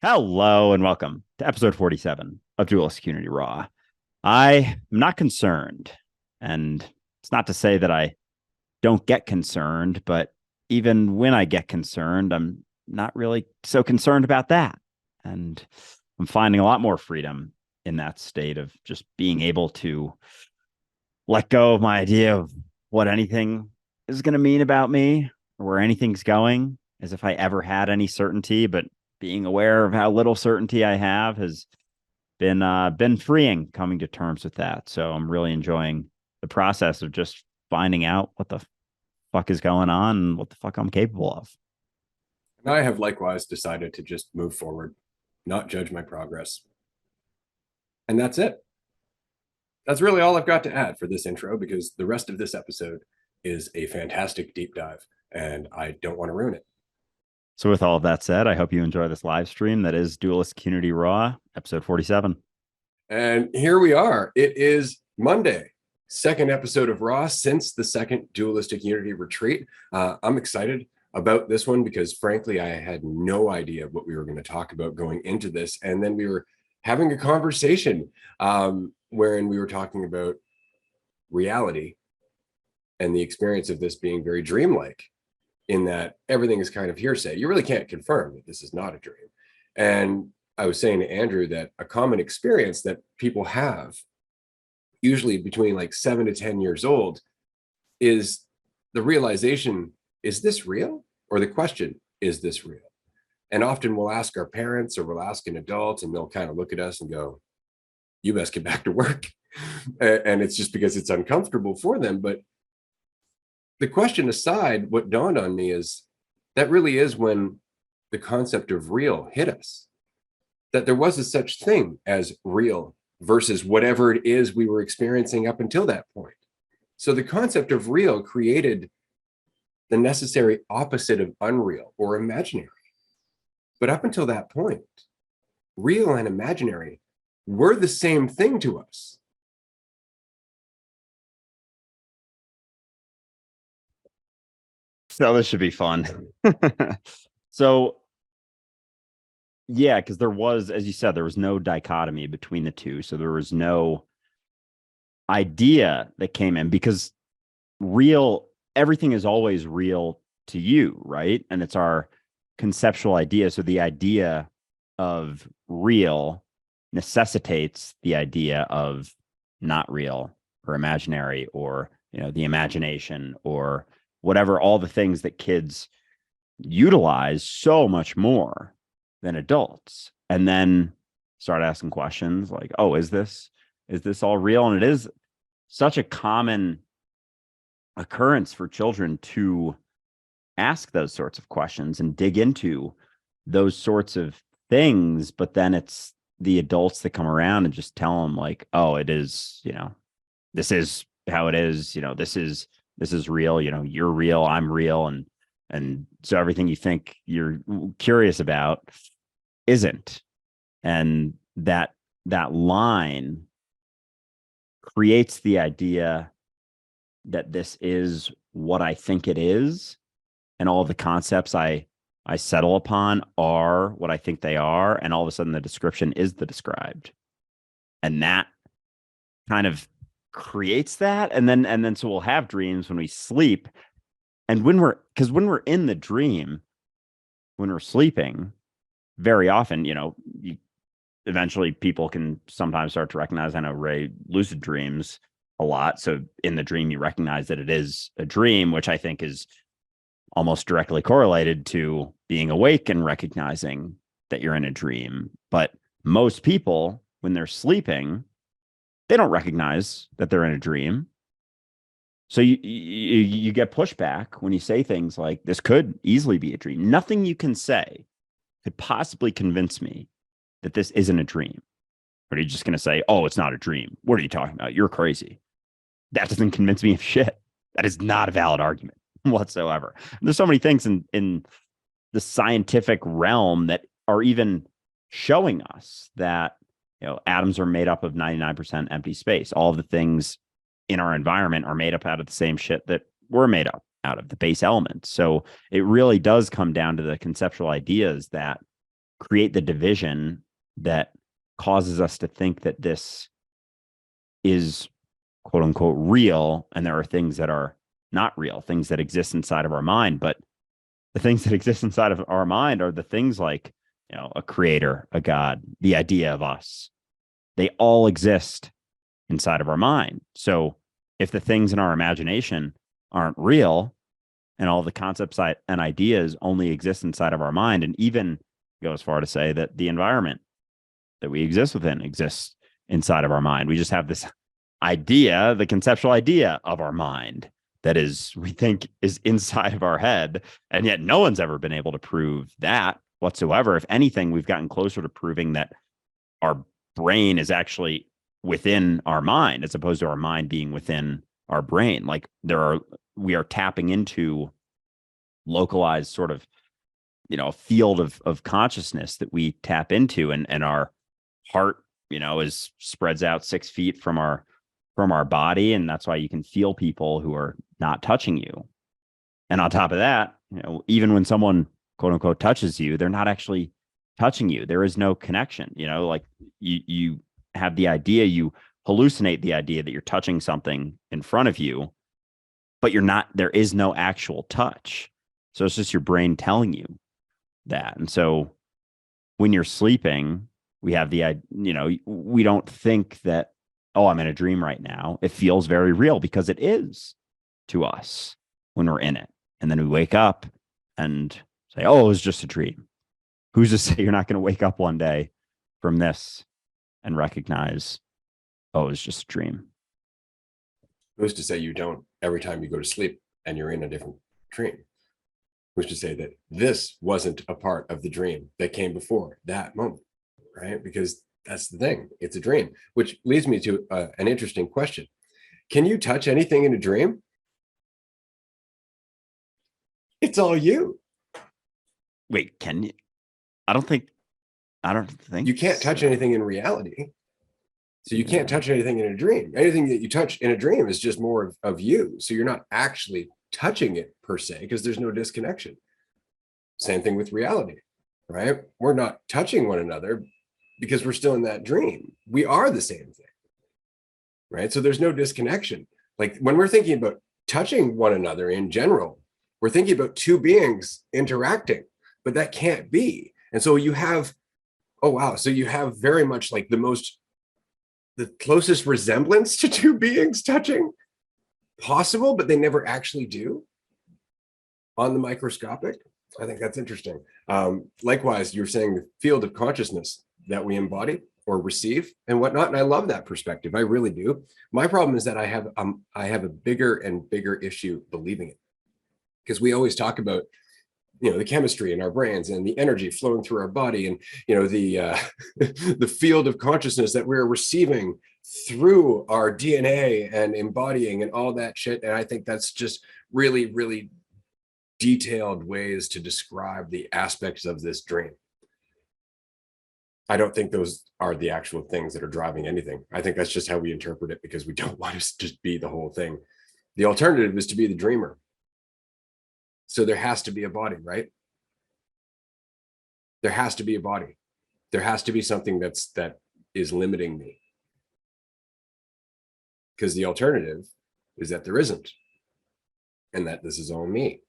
Hello and welcome to episode 47 of Dualistic Unity Raw. I am not concerned, and it's not to say that I don't get concerned, but even when I get concerned, I'm not really so concerned about that. And I'm finding a lot more freedom in that state of just being able to let go of my idea of what anything is going to mean about me or where anything's going, as if I ever had any certainty. But being aware of how little certainty I have has been freeing coming to terms with that. So I'm really enjoying the process of just finding out what the fuck is going on and what the fuck I'm capable of. And I have likewise decided to just move forward, not judge my progress. And that's it. That's really all I've got to add for this intro because the rest of this episode is a fantastic deep dive and I don't want to ruin it. So with all of that said, I hope you enjoy this live stream that is Dualistic Unity Raw, episode 47. And here we are. It is Monday, second episode of Raw since the second Dualistic Unity retreat. I'm excited about this one because frankly, I had no idea what we were going to talk about going into this. And then we were having a conversation wherein we were talking about reality and the experience of this being very dreamlike in that everything is kind of hearsay. You really can't confirm that this is not a dream. And I was saying to Andrew that a common experience that people have, usually between like 7 to 10 years old, is the realization, is this real? Or the question, is this real? And often we'll ask our parents or we'll ask an adult and they'll kind of look at us and go, you best get back to work. And it's just because it's uncomfortable for them. But the question aside, what dawned on me is that really is when the concept of real hit us, that there was a such thing as real versus whatever it is we were experiencing up until that point. So the concept of real created the necessary opposite of unreal or imaginary. But up until that point, real and imaginary were the same thing to us. So this should be fun. So yeah, because there was, as you said, there was no dichotomy between the two. So there was no idea that came in because real, everything is always real to you, right? And it's our conceptual idea. So the idea of real necessitates the idea of not real or imaginary or, the imagination or whatever, all the things that kids utilize so much more than adults. And then start asking questions like, oh, is this all real? And it is such a common occurrence for children to ask those sorts of questions and dig into those sorts of things. But then it's the adults that come around and just tell them like, oh, it is, this is how it is, this is real, you're real, I'm real. And so everything you think you're curious about isn't. And that line creates the idea that this is what I think it is, and all of the concepts I settle upon are what I think they are, and all of a sudden the description is the described, and that kind of creates that, and then so we'll have dreams when we sleep, and when we're in the dream, when we're sleeping, very often, eventually people can sometimes start to recognize. I know Ray lucid dreams a lot. So in the dream, you recognize that it is a dream, which I think is almost directly correlated to being awake and recognizing that you're in a dream. But most people, when they're sleeping, they don't recognize that they're in a dream. So you get pushback when you say things like, this could easily be a dream. Nothing you can say could possibly convince me that this isn't a dream. Or are you just going to say, oh, it's not a dream? What are you talking about? You're crazy. That doesn't convince me of shit. That is not a valid argument whatsoever. And there's so many things in the scientific realm that are even showing us that, atoms are made up of 99% empty space. All of the things in our environment are made up out of the same shit that we're made up out of, the base elements. So it really does come down to the conceptual ideas that create the division that causes us to think that this is quote unquote real, and there are things that are not real, things that exist inside of our mind. But the things that exist inside of our mind are the things like, a creator, a God, the idea of us. They all exist inside of our mind. So if the things in our imagination aren't real, and all the concepts and ideas only exist inside of our mind, and even go as far to say that the environment that we exist within exists inside of our mind. We just have this idea, the conceptual idea of our mind that is, we think, is inside of our head. And yet no one's ever been able to prove that whatsoever. If anything, we've gotten closer to proving that our brain is actually within our mind, as opposed to our mind being within our brain. Like we are tapping into localized sort of, field of consciousness that we tap into, and our heart, is spreads out 6 feet from our body. And that's why you can feel people who are not touching you. And on top of that, even when someone quote unquote touches you, they're not actually touching you. There is no connection, like you have the idea, you hallucinate the idea that you're touching something in front of you, but you're not, there is no actual touch. So it's just your brain telling you that. And so when you're sleeping, we have we don't think that, oh, I'm in a dream right now. It feels very real because it is to us when we're in it. And then we wake up and say, oh, it was just a dream. Who's to say you're not going to wake up one day from this and recognize, oh, it was just a dream? Who's to say you don't every time you go to sleep and you're in a different dream? Who's to say that this wasn't a part of the dream that came before that moment, right? Because that's the thing. It's a dream, which leads me to an interesting question. Can you touch anything in a dream? It's all you. Wait, can you? I don't think You can't touch anything in reality. So you can't touch anything in a dream. Anything that you touch in a dream is just more of you. So you're not actually touching it per se, because there's no disconnection. Same thing with reality, right? We're not touching one another because we're still in that dream. We are the same thing, right? So there's no disconnection. Like when we're thinking about touching one another in general, we're thinking about two beings interacting, but that can't be. And so you have, oh, wow. So you have very much like the closest resemblance to two beings touching possible, but they never actually do on the microscopic. I think that's interesting. Likewise, you're saying the field of consciousness that we embody or receive and whatnot. And I love that perspective. I really do. My problem is that I have a bigger and bigger issue believing it, because we always talk about, the chemistry in our brains and the energy flowing through our body, and the the field of consciousness that we're receiving through our DNA and embodying and all that shit. And I think that's just really, really detailed ways to describe the aspects of this dream. I don't think those are the actual things that are driving anything. I think that's just how we interpret it, because we don't want to just be the whole thing. The alternative is to be the dreamer. So there has to be a body, right? There has to be a body. There has to be something that is limiting me. Because the alternative is that there isn't, and that this is all me.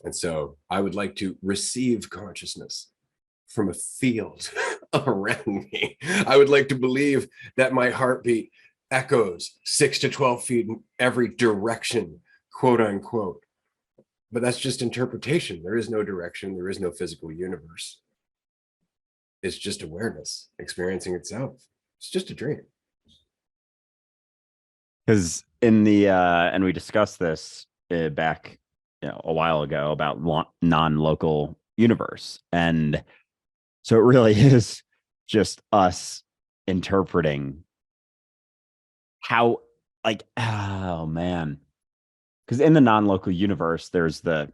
And so I would like to receive consciousness from a field around me. I would like to believe that my heartbeat echoes 6 to 12 feet in every direction, quote unquote. But that's just interpretation. There is no direction. There is no physical universe. It's just awareness experiencing itself. It's just a dream. Because in the and we discussed this back a while ago about non-local universe, and so it really is just us interpreting how, like, oh man, because in the non-local universe there's the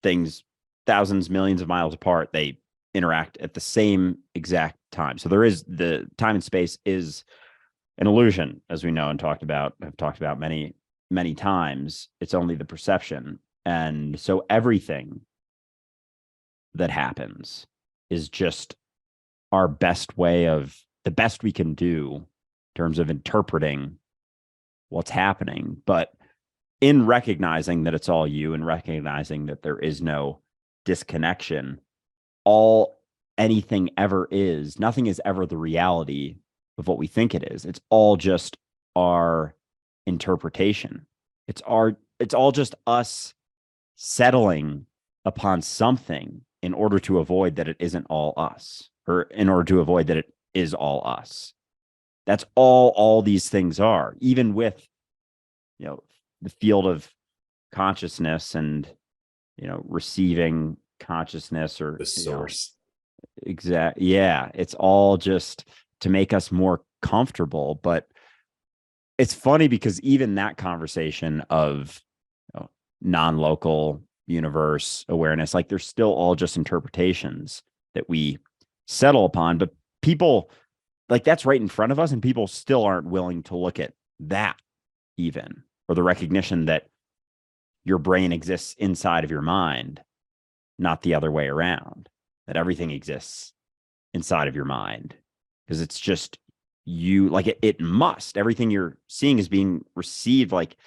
things thousands, millions of miles apart, they interact at the same exact time. So there is, the time and space is an illusion, as we know and have talked about many, many times. It's only the perception. And so everything that happens is just our best way of the best we can do in terms of interpreting what's happening. But in recognizing that it's all you and recognizing that there is no disconnection, all anything ever is, nothing is ever the reality of what we think it is. It's all just our interpretation. It's all just us settling upon something in order to avoid that it isn't all us, or in order to avoid that it is all us. That's all these things are, even with, the field of consciousness and, receiving consciousness or The source. Yeah, it's all just to make us more comfortable. But it's funny because even that conversation of, non-local universe awareness, like they're still all just interpretations that we settle upon. But people, like, that's right in front of us, and people still aren't willing to look at that, even, or the recognition that your brain exists inside of your mind, not the other way around, that everything exists inside of your mind, because it's just you. Like, it must, everything you're seeing is being received, like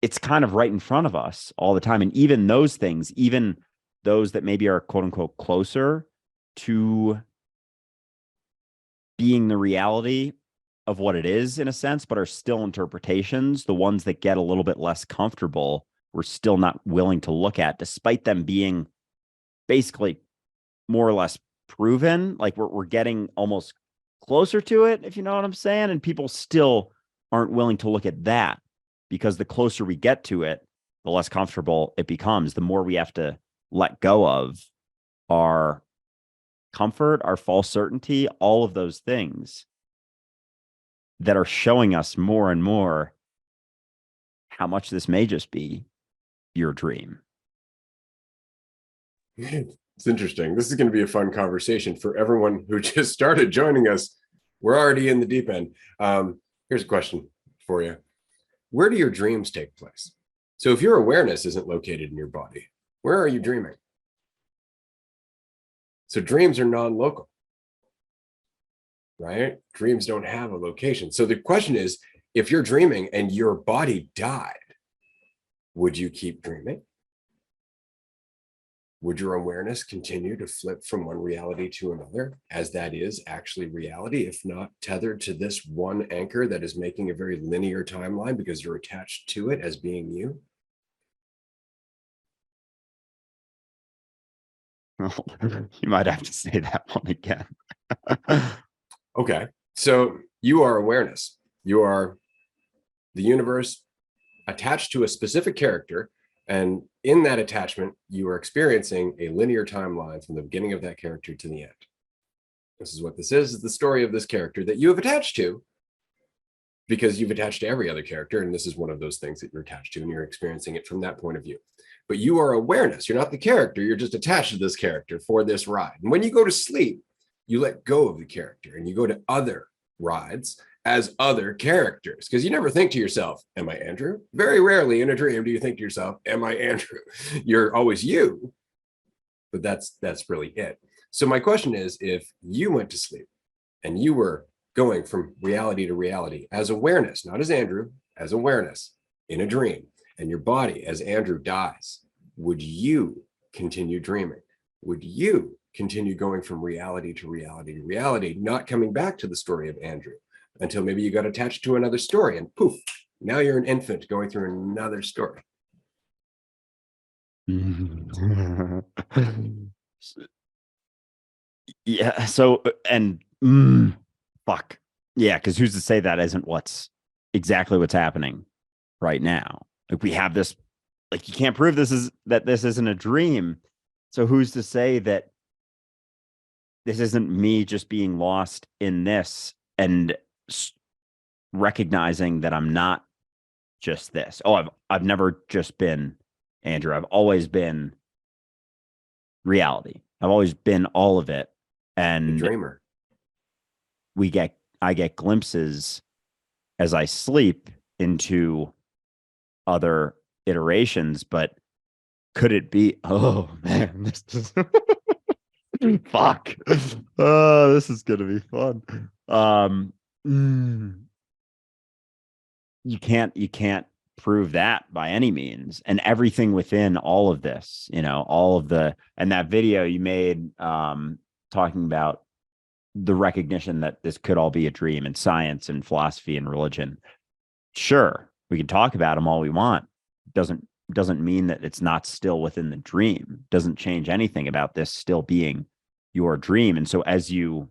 it's kind of right in front of us all the time. And even those things, even those that maybe are quote unquote closer to being the reality of what it is, in a sense, but are still interpretations, the ones that get a little bit less comfortable, we're still not willing to look at, despite them being basically more or less proven. Like, we're getting almost closer to it, if you know what I'm saying. And people still aren't willing to look at that, because the closer we get to it, the less comfortable it becomes. The more we have to let go of our comfort, our false certainty, all of those things that are showing us more and more how much this may just be your dream. It's interesting. This is going to be a fun conversation for everyone who just started joining us. We're already in the deep end. Here's a question for you. Where do your dreams take place? So if your awareness isn't located in your body, where are you dreaming? So dreams are non-local, right? Dreams don't have a location. So the question is, if you're dreaming and your body died, would you keep dreaming? Would your awareness continue to flip from one reality to another, as that is actually reality, if not tethered to this one anchor that is making a very linear timeline because you're attached to it as being you? You might have to say that one again. Okay, so you are awareness. You are the universe attached to a specific character. And in that attachment, you are experiencing a linear timeline from the beginning of that character to the end. This is what this is the story of this character that you have attached to, because you've attached to every other character. And this is one of those things that you're attached to, and you're experiencing it from that point of view. But you are awareness. You're not the character. You're just attached to this character for this ride. And when you go to sleep, you let go of the character and you go to other rides as other characters, because you never think to yourself, am I Andrew? Very rarely in a dream do you think to yourself, am I Andrew? You're always you, but that's really it. So my question is, if you went to sleep and you were going from reality to reality as awareness, not as Andrew, as awareness in a dream, and your body as Andrew dies, would you continue dreaming? Would you continue going from reality to reality to reality, not coming back to the story of Andrew until maybe you got attached to another story and poof, now you're an infant going through another story? Yeah. So, and fuck. Yeah. Because who's to say that isn't exactly what's happening right now? Like, we have this, like, you can't prove this isn't a dream. So who's to say that this isn't me just being lost in this and recognizing that I'm not just this. Oh, I've never just been Andrew. I've always been reality. I've always been all of it. The And dreamer. I get glimpses as I sleep into other iterations, but Could it be? Oh man, this is fuck. Oh, this is gonna be fun. Mm, you can't prove that by any means. And everything within all of this, all of the and that video you made talking about the recognition that this could all be a dream in science and philosophy and religion. Sure, we can talk about them all we want. Doesn't mean that it's not still within the dream. Doesn't change anything about this still being your dream. And so as you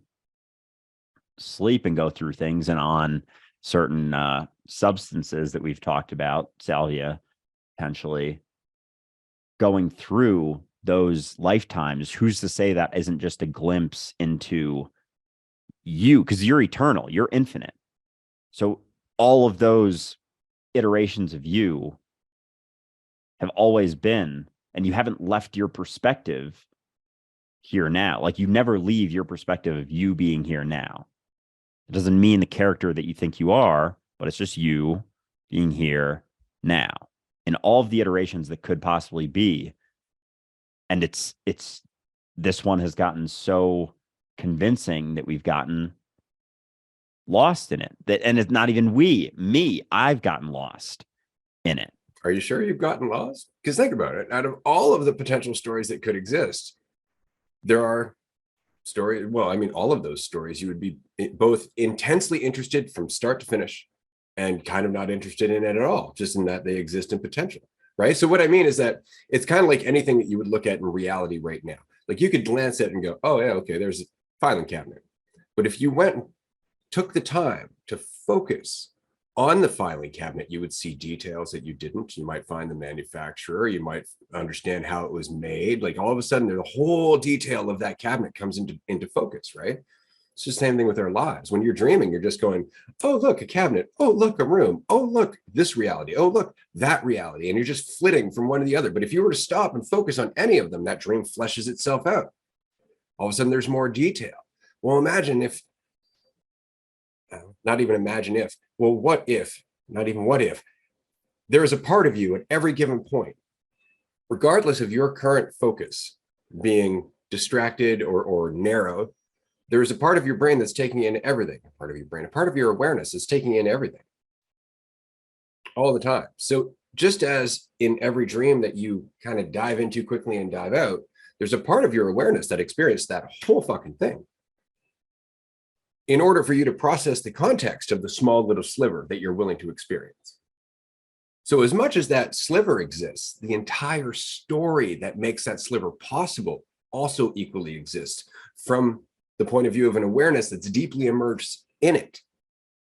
sleep and go through things and on certain substances that we've talked about, salvia, potentially going through those lifetimes, who's to say that isn't just a glimpse into you? Because you're eternal, you're infinite. So all of those iterations of you have always been, and you haven't left your perspective here now. Like you never leave your perspective of you being here now. It doesn't mean the character that you think you are, but it's just you being here now in all of the iterations that could possibly be. And it's this one has gotten so convincing that we've gotten lost in it. And it's not even me, I've gotten lost in it. Are you sure you've gotten lost? Because think about it. Out of all of the potential stories that could exist, there are stories. Well, I mean, all of those stories, you would be both intensely interested from start to finish and kind of not interested in it at all, just in that they exist in potential, right? So what I mean is that it's kind of like anything that you would look at in reality right now. Like you could glance at it and go, oh yeah, okay, there's a filing cabinet. But if you went and took the time to focus on the filing cabinet, you would see details that you didn't. You might find the manufacturer, you might understand how it was made. Like all of a sudden, the whole detail of that cabinet comes into focus, right? It's the same thing with our lives. When you're dreaming, you're just going, oh, look, a cabinet. Oh, look, a room. Oh, look, this reality. Oh, look, that reality. And you're just flitting from one to the other. But if you were to stop and focus on any of them, that dream fleshes itself out. All of a sudden, there's more detail. Well, imagine if, not even imagine if, well, what if, not even what if, there is a part of you at every given point, regardless of your current focus being distracted or narrowed, there is a part of your brain that's taking in everything, a part of your brain, a part of your awareness is taking in everything all the time. So just as in every dream that you kind of dive into quickly and dive out, there's a part of your awareness that experienced that whole fucking thing. In order for you to process the context of the small little sliver that you're willing to experience. So as much as that sliver exists, the entire story that makes that sliver possible also equally exists from the point of view of an awareness that's deeply immersed in it,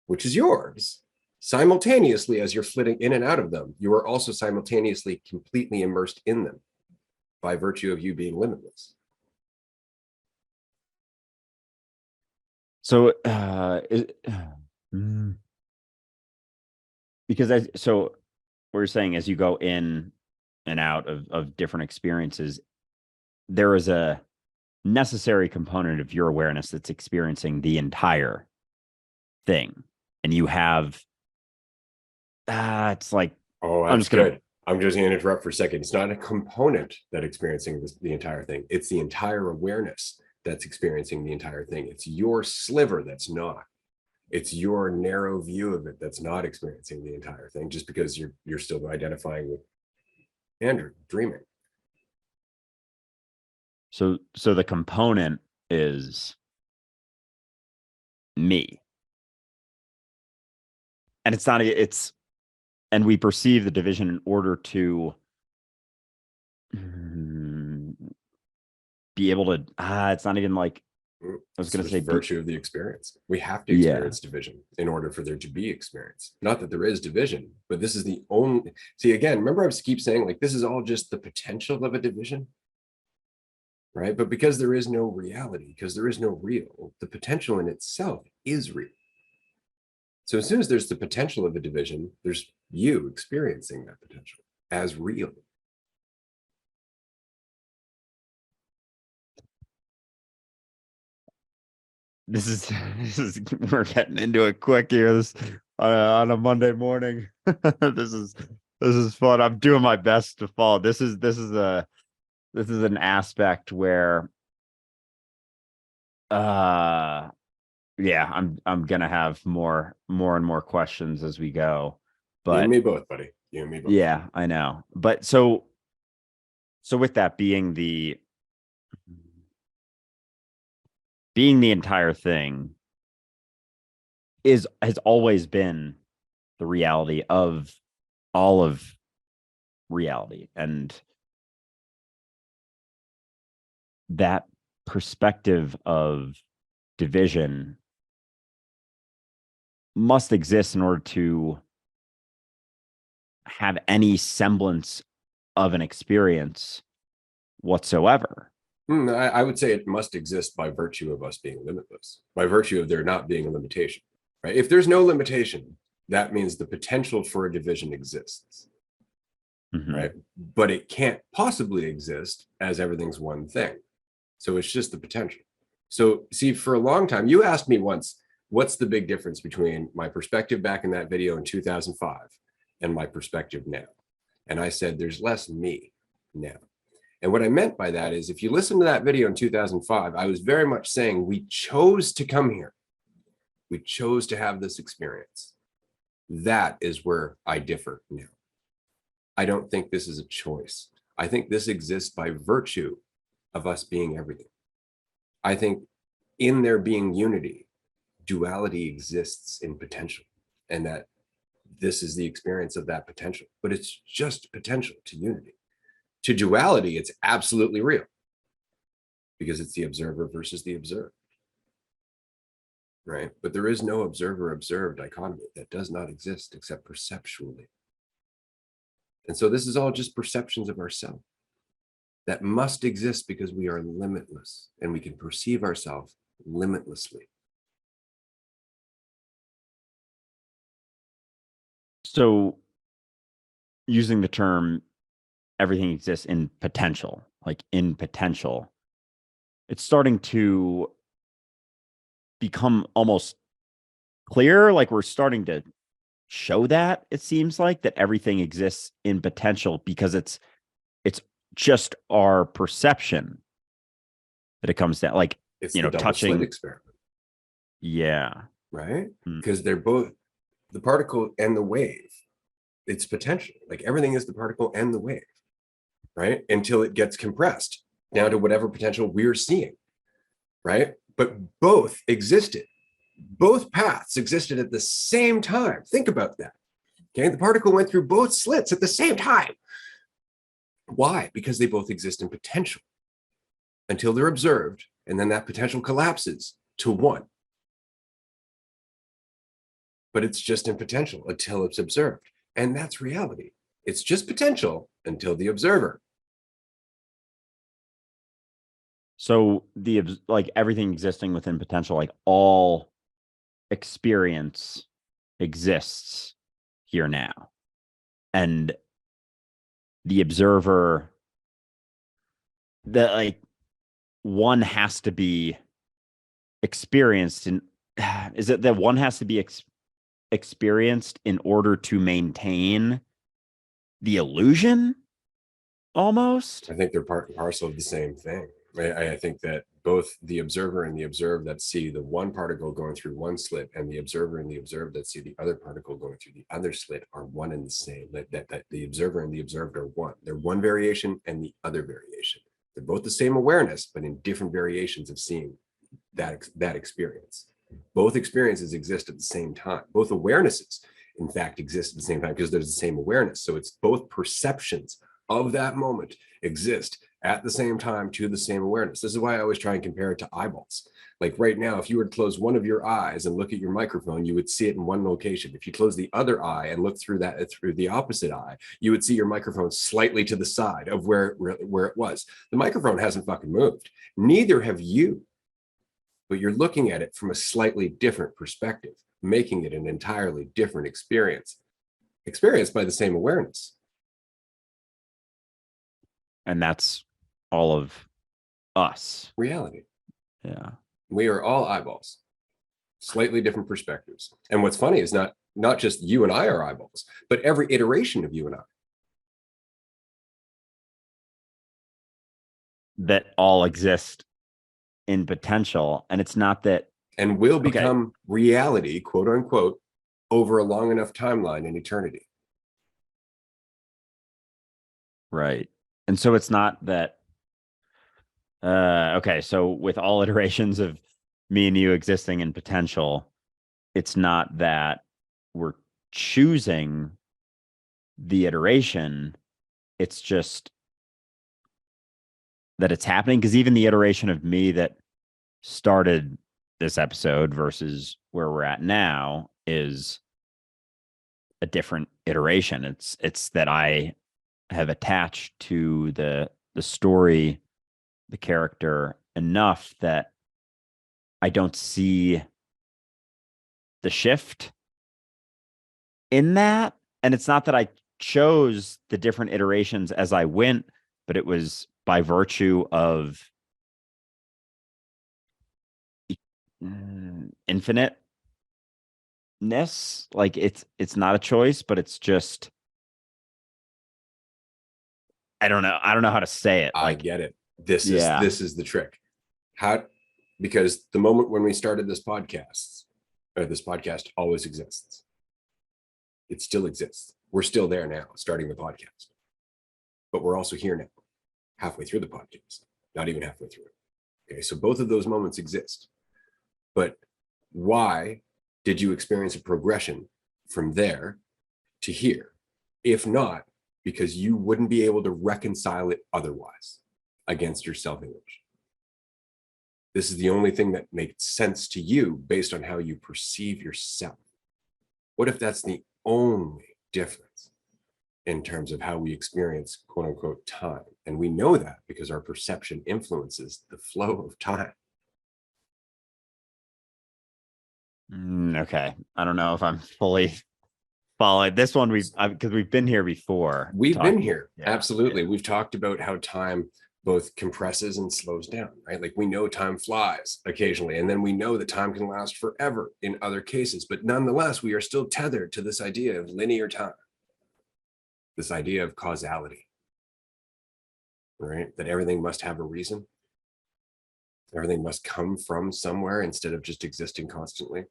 which is yours. Simultaneously, as you're flitting in and out of them, you are also simultaneously completely immersed in them by virtue of you being limitless. So, because so we're saying as you go in and out of different experiences, there is a necessary component of your awareness that's experiencing the entire thing, and you have it's like, oh, that's good. I'm just going to interrupt for a second. It's not a component that experiencing the entire thing. It's the entire awareness that's experiencing the entire thing. It's your sliver that's not. It's your narrow view of it that's not experiencing the entire thing, just because you're still identifying with Andrew dreaming. So the component is me, and it's not. And we perceive the division in order to be able to. It's not even like, I was going to say virtue of the experience. We have to experience division in order for there to be experience. Not that there is division, but this is the only. See, again, remember I keep saying like this is all just the potential of a division, right? But because there is no reality, because there is no real, the potential in itself is real. So as soon as there's the potential of a division, there's you experiencing that potential as real. This is we're getting into it quick here. This on a Monday morning. This is This is fun. I'm doing my best to follow. This is an aspect where yeah, I'm gonna have more and more questions as we go. You and But me both, buddy. You and me both. yeah, I know. But so with that being the entire thing has always been the reality of all of reality, and that perspective of division must exist in order to have any semblance of an experience whatsoever. I would say it must exist by virtue of us being limitless, by virtue of there not being a limitation, right? If there's no limitation, that means the potential for a division exists, right? But it can't possibly exist as everything's one thing. So it's just the potential. So see, for a long time, you asked me once, what's the big difference between my perspective back in that video in 2005 and my perspective now? And I said, there's less me now. And what I meant by that is, if you listen to that video in 2005, I was very much saying we chose to come here. We chose to have this experience. That is where I differ now. I don't think this is a choice. I think this exists by virtue of us being everything. I think in there being unity, duality exists in potential, and that this is the experience of that potential, but it's just potential to unity. To duality, it's absolutely real because it's the observer versus the observed, right? But there is no observer-observed dichotomy. That does not exist except perceptually. And so this is all just perceptions of ourselves that must exist because we are limitless and we can perceive ourselves limitlessly. So using the term everything exists in potential, like in potential, it's starting to become almost clear. Like we're starting to show that, it seems like, that everything exists in potential because it's just our perception that it comes down, like, It's you the know, double slit touching. experiment, Yeah. right? Because they're both the particle and the wave. It's potential. Like everything is the particle and the wave, right? Until it gets compressed down to whatever potential we're seeing, right? But both existed. Both paths existed at the same time. Think about that. Okay, the particle went through both slits at the same time. Why? Because they both exist in potential until they're observed, and then that potential collapses to one. But it's just in potential until it's observed. And that's reality. It's just potential until the observer. So like everything existing within potential, like all experience exists here now. And the observer, that like one has to be experienced in, is it that one has to be experienced in order to maintain the illusion almost? I think they're part and parcel of the same thing. I think that both the observer and the observed that see the one particle going through one slit and the observer and the observed that see the other particle going through the other slit are one and the same. That the observer and the observed are one. They're one variation and the other variation. They're both the same awareness, but in different variations of seeing that experience. Both experiences exist at the same time. Both awarenesses, in fact, exist at the same time because there's the same awareness. So it's both perceptions of that moment exist at the same time to the same awareness. This is why I always try and compare it to eyeballs. Like right now, if you were to close one of your eyes and look at your microphone, you would see it in one location. If you close the other eye and look through the opposite eye, you would see your microphone slightly to the side of where it was. The microphone hasn't fucking moved. Neither have you. But you're looking at it from a slightly different perspective, making it an entirely different experience, experienced by the same awareness. And that's all of us. Reality. Yeah. We are all eyeballs, slightly different perspectives. And what's funny is not just you and I are eyeballs, but every iteration of you and I. that all exist in potential. And it's not that, and will okay, become reality, quote unquote, over a long enough timeline in eternity. right. And so it's not that, okay, so with all iterations of me and you existing in potential, it's not that we're choosing the iteration, it's just that it's happening. Because even the iteration of me that started this episode versus where we're at now is a different iteration. It's that I have attached to the story, the character enough that I don't see the shift in that. And it's not that I chose the different iterations as I went, but it was by virtue of infiniteness. Like it's not a choice, but it's just, I don't know how to say it. I Like, get it. This yeah, is the trick. How, because the moment when we started this podcast, or this podcast always exists. It still exists. We're still there now, starting the podcast. But we're also here now, halfway through the podcast, not even halfway through. Okay, so both of those moments exist. But why did you experience a progression from there to here? If not, because you wouldn't be able to reconcile it otherwise against your self-image. This is the only thing that makes sense to you based on how you perceive yourself. What if that's the only difference in terms of how we experience quote unquote time? And we know that because our perception influences the flow of time. Okay, I don't know if I'm fully following this one. Because we've been here before. We've been here. Yeah, Absolutely. Yeah. We've talked about how time both compresses and slows down, right? Like we know time flies occasionally, and then we know that time can last forever in other cases, but nonetheless, we are still tethered to this idea of linear time, this idea of causality, right? That everything must have a reason. Everything must come from somewhere instead of just existing constantly.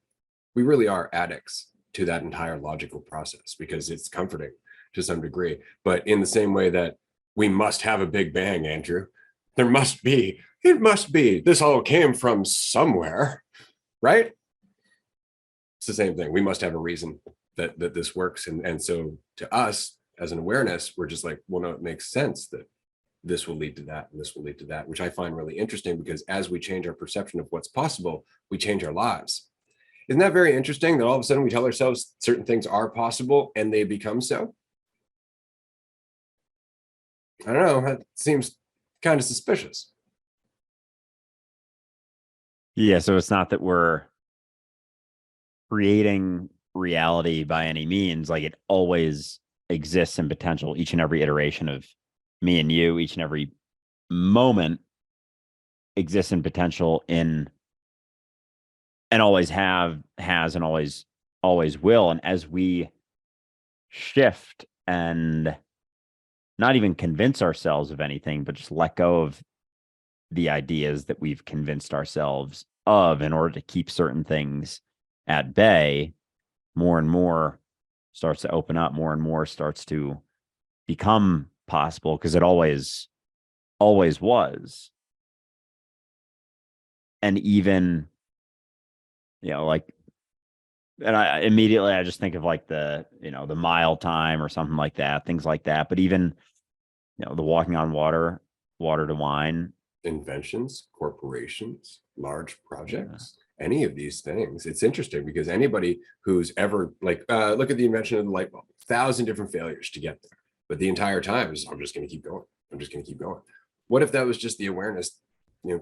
We really are addicts to that entire logical process because it's comforting to some degree. But in the same way that we must have a Big Bang, Andrew, it must be, this all came from somewhere, right? It's the same thing. We must have a reason that this works. And so to us as an awareness, we're just like, well, no, it makes sense that this will lead to that and this will lead to that, which I find really interesting because as we change our perception of what's possible, we change our lives. Isn't that very interesting that all of a sudden we tell ourselves certain things are possible and they become so? I don't know. That seems kind of suspicious. Yeah, so it's not that we're creating reality by any means. Like it always exists in potential, each and every iteration of me and you, each and every moment exists in potential in, and always has and always will. And as we shift and not even convince ourselves of anything, but just let go of the ideas that we've convinced ourselves of in order to keep certain things at bay, more and more starts to open up, more and more starts to become possible because it always was. And even, like, and I immediately just think of like the mile time or something like that, things like that. But even, the walking on water to wine. Inventions, corporations, large projects, any of these things. It's interesting because anybody who's ever like, look at the invention of the light bulb, 1,000 different failures to get there. But the entire time is, I'm just going to keep going. I'm just going to keep going. What if that was just the awareness,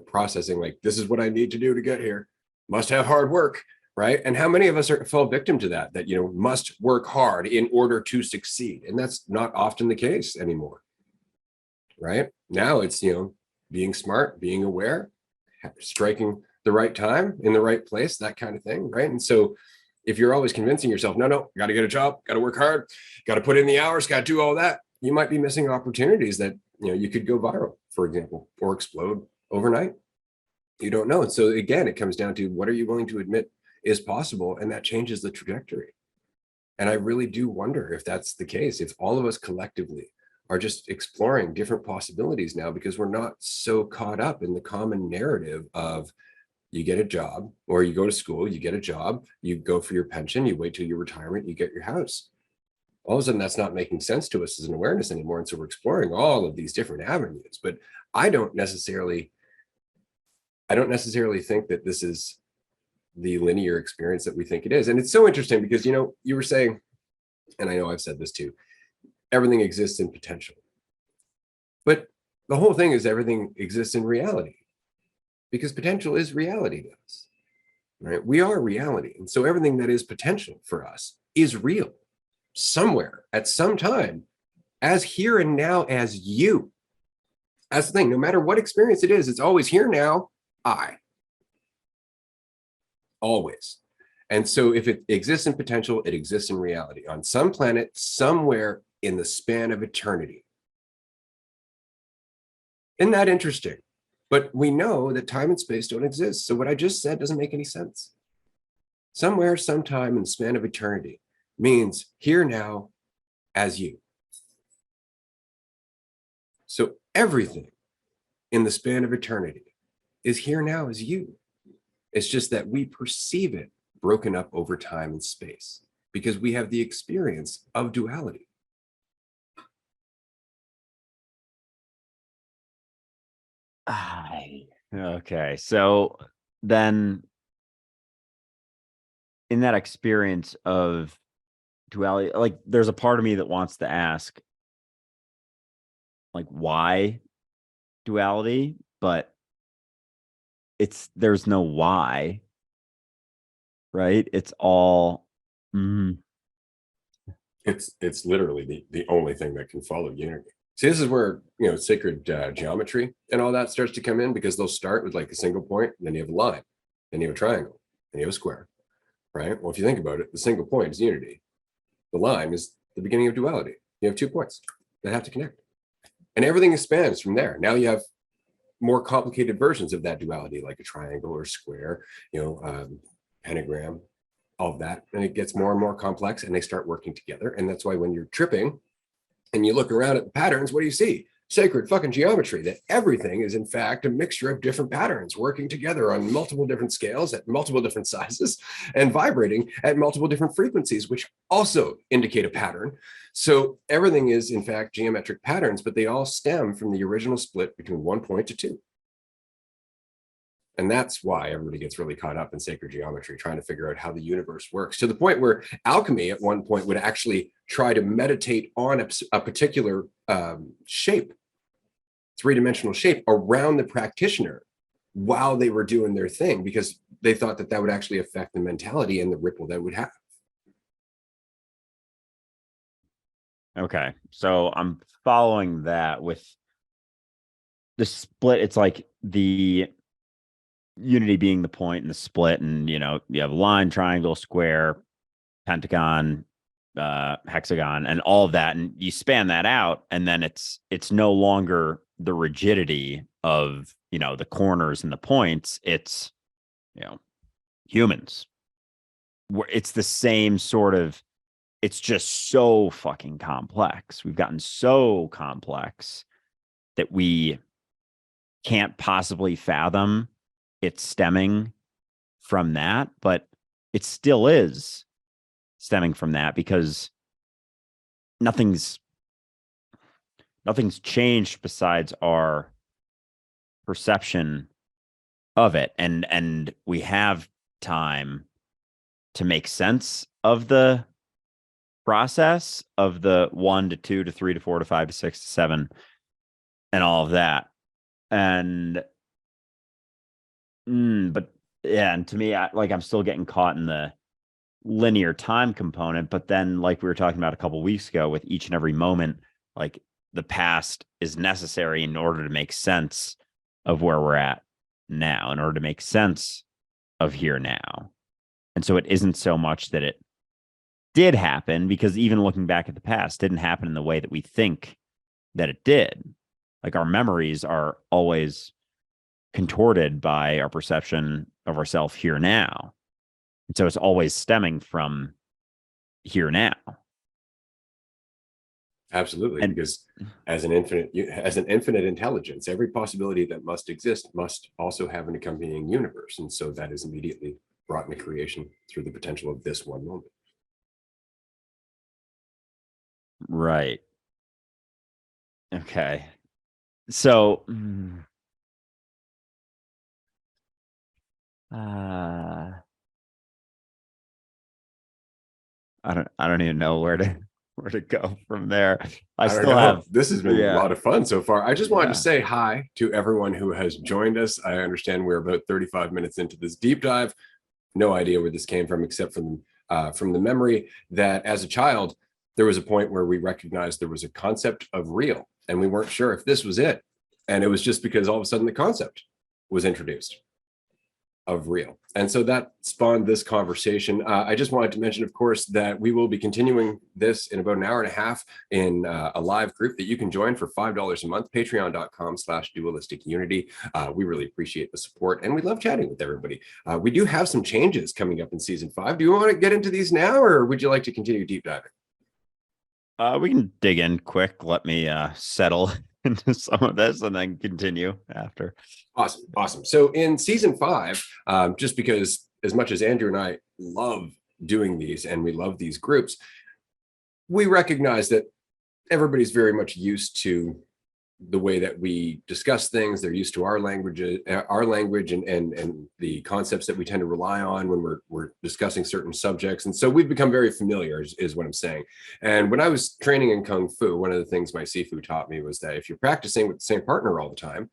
processing like, this is what I need to do to get here. Must have hard work, right? And how many of us fall victim to that, must work hard in order to succeed. And that's not often the case anymore, right? Now it's, being smart, being aware, striking the right time in the right place, that kind of thing, right? And so if you're always convincing yourself, no, got to get a job, got to work hard, got to put in the hours, got to do all that, you might be missing opportunities that, you could go viral for example, or explode overnight. You don't know. And so again, it comes down to what are you willing to admit is possible, and that changes the trajectory. And I really do wonder if that's the case, if all of us collectively are just exploring different possibilities now, because we're not so caught up in the common narrative of you get a job, or you go to school, you get a job, you go for your pension, you wait till your retirement, you get your house. All of a sudden, that's not making sense to us as an awareness anymore. And so we're exploring all of these different avenues. But I don't necessarily think that this is the linear experience that we think it is. And it's so interesting because, you know, you were saying, and I know I've said this too, everything exists in potential. But the whole thing is everything exists in reality, because potential is reality to us, right? We are reality. And so everything that is potential for us is real somewhere at some time, as here and now as you. That's the thing. No matter what experience it is, it's always here now, I. Always. And so if it exists in potential, it exists in reality on some planet, somewhere in the span of eternity. Isn't that interesting? But we know that time and space don't exist. So what I just said doesn't make any sense. Somewhere, sometime in the span of eternity means here now as you. So everything in the span of eternity is here now as you. It's just that we perceive it broken up over time and space because we have the experience of duality. Okay. So then in that experience of duality, like there's a part of me that wants to ask, like, why duality? But there's no why, right? It's all It's literally the only thing that can follow unity. See, this is where, you know, sacred geometry and all that starts to come in, because they'll start with like a single point, then you have a line, then you have a triangle, then you have a square, right? Well, if you think about it, the single point is unity. The line is the beginning of duality. You have 2 points that have to connect, and everything expands from there. Now you have more complicated versions of that duality, like a triangle or square, you know, pentagram, all of that, and it gets more and more complex, and they start working together. And that's why when you're tripping and you look around at the patterns, what do you see? Sacred fucking geometry, that everything is in fact a mixture of different patterns working together on multiple different scales at multiple different sizes and vibrating at multiple different frequencies, which also indicate a pattern. So everything is in fact geometric patterns, but they all stem from the original split between 1 point to 2. And that's why everybody gets really caught up in sacred geometry, trying to figure out how the universe works, to the point where alchemy at one point would actually try to meditate on a particular shape, three-dimensional shape around the practitioner while they were doing their thing, because they thought that that would actually affect the mentality and the ripple that would have. okay. So I'm following that with the split. It's like the unity being the point and the split, and you know, you have line, triangle, square, pentagon, hexagon, and all of that, and you span that out, and then it's no longer the rigidity of, you know, the corners and the points. It's, you know, humans, where it's the same sort of, it's just so fucking complex. We've gotten so complex that we can't possibly fathom it's stemming from that, but it still is stemming from that, because nothing's changed besides our perception of it, and we have time to make sense of the process of the 1 to 2 to 3 to 4 to 5 to 6 to 7 and all of that. And but yeah, and to me, I'm still getting caught in the linear time component. But then, like we were talking about a couple of weeks ago, with each and every moment, like the past is necessary in order to make sense of where we're at now, in order to make sense of here now. And so it isn't so much that it did happen, because even looking back at the past, didn't happen in the way that we think that it did. like our memories are always contorted by our perception of ourself here now. And so it's always stemming from here now. Absolutely, And because as an infinite intelligence, every possibility that must exist must also have an accompanying universe. And so that is immediately brought into creation through the potential of this one moment. right. Okay. So I don't even know where to go from there. I I don't still know. have This has been a yeah, lot of fun so far. I just wanted to yeah. say hi to everyone who has joined us. I understand we're about 35 minutes into this deep dive. No idea where this came from, except from the memory that as a child, there was a point where we recognized there was a concept of real, and we weren't sure if this was it. And it was just because all of a sudden the concept was introduced of real. And so that spawned this conversation. I just wanted to mention, of course, that we will be continuing this in about an hour and a half in a live group that you can join for $5 a month, patreon.com/dualistic unity. We really appreciate the support, and we love chatting with everybody. We do have some changes coming up in season 5. Do you want to get into these now, or would you like to continue deep diving? We can dig in quick. Let me settle into some of this and then continue after. Awesome. So in season 5, just because as much as Andrew and I love doing these and we love these groups, we recognize that everybody's very much used to the way that we discuss things. They're used to our language and the concepts that we tend to rely on when we're discussing certain subjects. And so we've become very familiar is what I'm saying. And when I was training in Kung Fu, one of the things my Sifu taught me was that if you're practicing with the same partner all the time,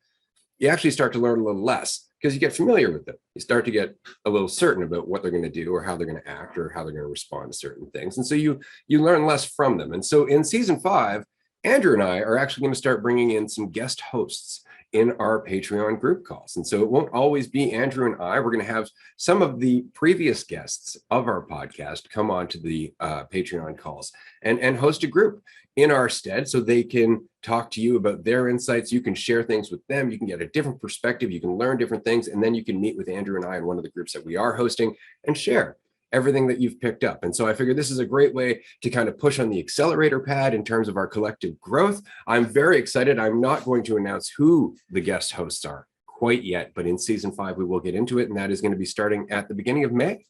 you actually start to learn a little less because you get familiar with them. You start to get a little certain about what they're going to do or how they're going to act or how they're going to respond to certain things. And so you learn less from them. And so in season 5, Andrew and I are actually going to start bringing in some guest hosts in our Patreon group calls. And so it won't always be Andrew and I. We're going to have some of the previous guests of our podcast come on to the Patreon calls and host a group in our stead so they can talk to you about their insights. You can share things with them. You can get a different perspective. You can learn different things. And then you can meet with Andrew and I in one of the groups that we are hosting and share everything that you've picked up. And so I figured this is a great way to kind of push on the accelerator pad in terms of our collective growth. I'm very excited. I'm not going to announce who the guest hosts are quite yet, but in season 5, we will get into it. And that is going to be starting at the beginning of May.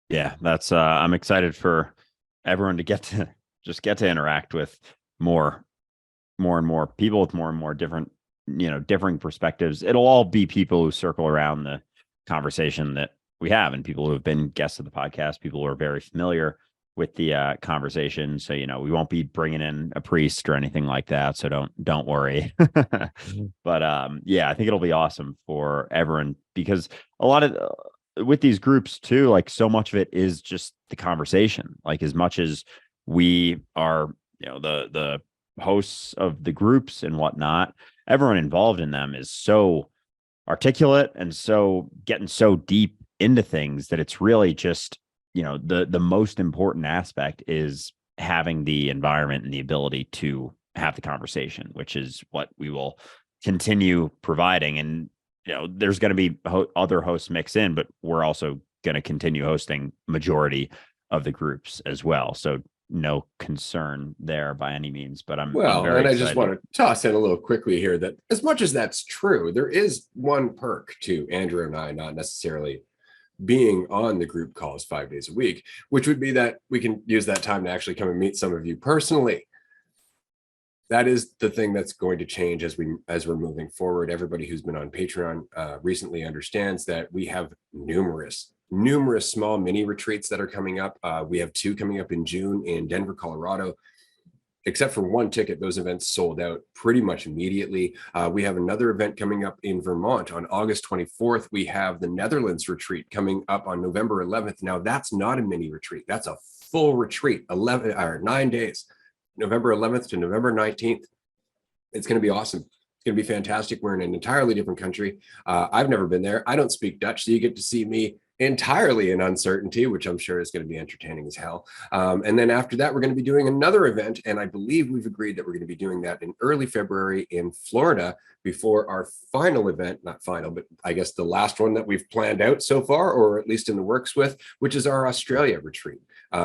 Yeah, that's I'm excited for everyone to get to interact with more and more people with more and more different, differing perspectives. It'll all be people who circle around the conversation that we have and people who have been guests of the podcast, people who are very familiar with the conversation. So, we won't be bringing in a priest or anything like that. So don't worry. But yeah, I think it'll be awesome for everyone because a lot of with these groups too, like so much of it is just the conversation. Like as much as we are, the hosts of the groups and whatnot, everyone involved in them is so articulate and so getting so deep into things that it's really just, the most important aspect is having the environment and the ability to have the conversation, which is what we will continue providing. And there's going to be other hosts mix in, but we're also going to continue hosting majority of the groups as well. So no concern there by any means, but I'm very and I excited. just want to toss in a little quickly here that as much as that's true, there is one perk to Andrew and I not necessarily being on the group calls 5 days a week, which would be that we can use that time to actually come and meet some of you personally. That is the thing that's going to change as we're moving forward. Everybody who's been on Patreon recently understands that we have numerous small mini retreats that are coming up. We have 2 coming up in June in Denver, Colorado. Except for one ticket, those events sold out pretty much immediately. We have another event coming up in Vermont on August 24th. We have the Netherlands retreat coming up on November 11th. Now that's not a mini retreat. That's a full retreat, 9 days, November 11th to November 19th. It's going to be awesome. It's going to be fantastic. We're in an entirely different country. I've never been there. I don't speak Dutch, so you get to see me entirely in uncertainty, which I'm sure is going to be entertaining as hell. And then after that, we're going to be doing another event. And I believe we've agreed that we're going to be doing that in early February in Florida before our final event, not final, but I guess the last one that we've planned out so far, or at least in the works with, which is our Australia retreat,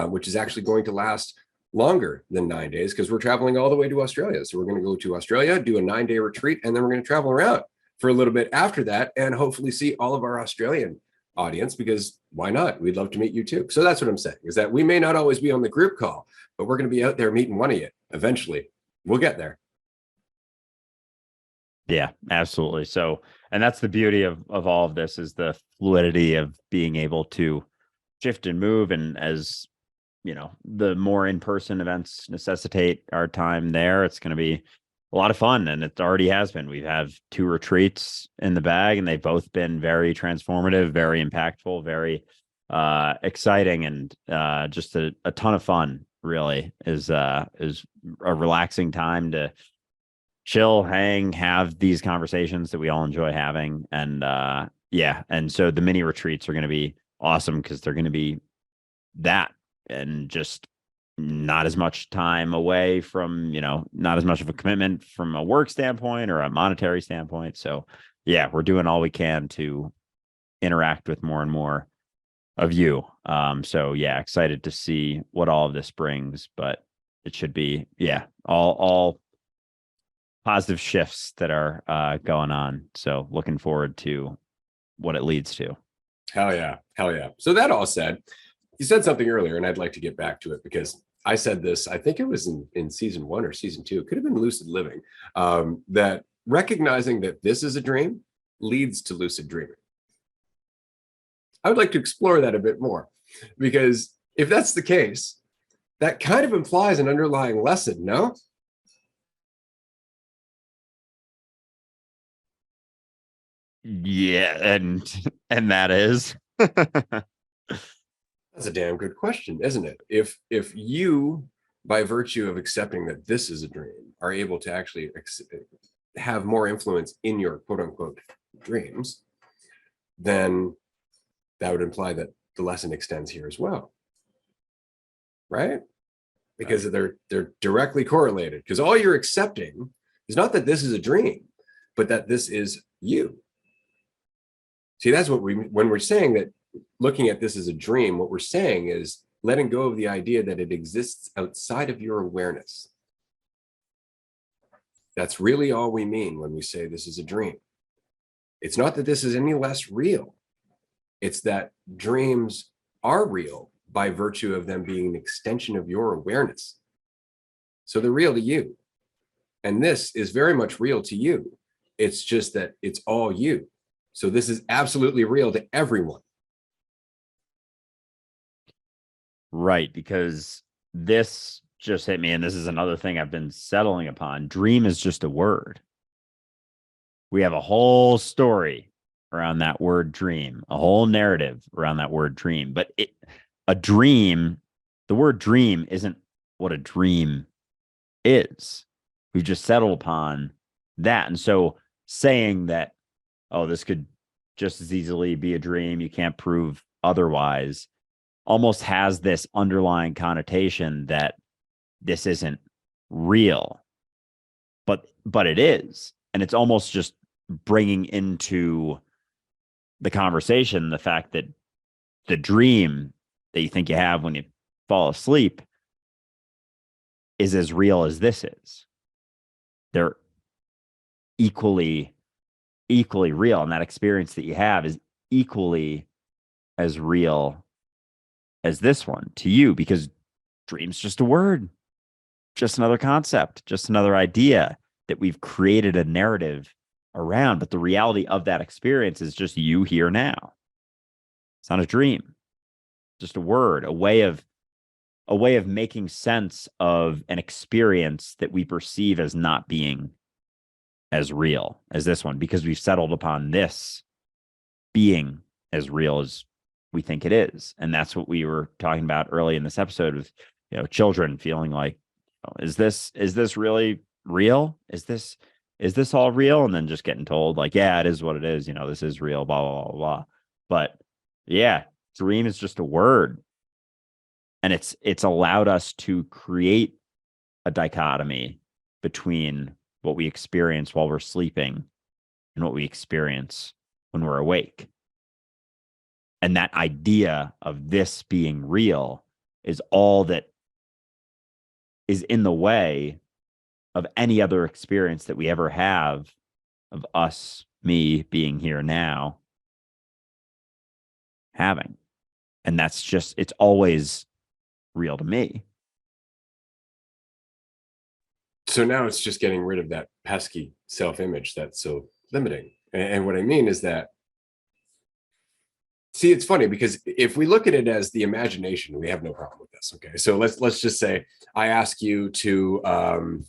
which is actually going to last longer than 9 days because we're traveling all the way to Australia. So we're going to go to Australia, do a 9-day retreat, and then we're going to travel around for a little bit after that and hopefully see all of our Australian audience, because why not? We'd love to meet you too. So that's what I'm saying, is that we may not always be on the group call, but we're going to be out there meeting one of you eventually. We'll get there. Yeah, absolutely. So, and that's the beauty of all of this, is the fluidity of being able to shift and move. And as you know, the more in-person events necessitate our time there, it's going to be a lot of fun. And it already has been. We have 2 retreats in the bag, and they've both been very transformative, very impactful, very exciting, and just a ton of fun. Really is a relaxing time to chill, hang, have these conversations that we all enjoy having. And yeah, and so the mini retreats are going to be awesome because they're going to be that, and just not as much time away from, you know, not as much of a commitment from a work standpoint or a monetary standpoint. So yeah, we're doing all we can to interact with more and more of you. So yeah, excited to see what all of this brings, but it should be, yeah, all positive shifts that are going on. So looking forward to what it leads to. Hell yeah. Hell yeah. So that all said, you said something earlier, and I'd like to get back to it because I said this, I think it was in season 1 or season 2, it could have been lucid living, that recognizing that this is a dream leads to lucid dreaming. I would like to explore that a bit more, because if that's the case, that kind of implies an underlying lesson, no? Yeah, and that is That's a damn good question, isn't it? If you, by virtue of accepting that this is a dream, are able to actually have more influence in your quote unquote dreams, then that would imply that the lesson extends here as well, right? Because they're directly correlated. Because all you're accepting is not that this is a dream, but that this is you. See, that's what when we're saying that looking at this as a dream, what we're saying is letting go of the idea that it exists outside of your awareness. That's really all we mean when we say this is a dream. It's not that this is any less real. It's that dreams are real by virtue of them being an extension of your awareness. So they're real to you. And this is very much real to you. It's just that it's all you. So this is absolutely real to everyone. right, because this just hit me, and this is another thing I've been settling upon. Dream is just a word. We have a whole story around that word dream, a whole narrative around that word dream. But a dream, the word dream isn't what a dream is. We've just settled upon that. And so saying that, oh, this could just as easily be a dream, you can't prove otherwise, almost has this underlying connotation that this isn't real. But it is. And it's almost just bringing into the conversation the fact that the dream that you think you have when you fall asleep is as real as this is. They're equally real, and that experience that you have is equally as real as this one to you, because dream's just a word, just another concept, just another idea that we've created a narrative around. But the reality of that experience is just you here now. It's not a dream, just a word, a way of making sense of an experience that we perceive as not being as real as this one, because we've settled upon this being as real as we think it is. And that's what we were talking about early in this episode with, you know, children feeling like, oh, is this really real? Is this all real? And then just getting told like, yeah, it is what it is. You know, this is real, blah, blah, blah, blah. But Yeah. Dream is just a word. And it's allowed us to create a dichotomy between what we experience while we're sleeping and what we experience when we're awake. And that idea of this being real is all that is in the way of any other experience that we ever have of us, me being here now, having. And that's just, it's always real to me. So now it's just getting rid of that pesky self-image that's so limiting. And what I mean is that, see, it's funny because if we look at it as the imagination, we have no problem with this. Okay, so let's just say I ask you to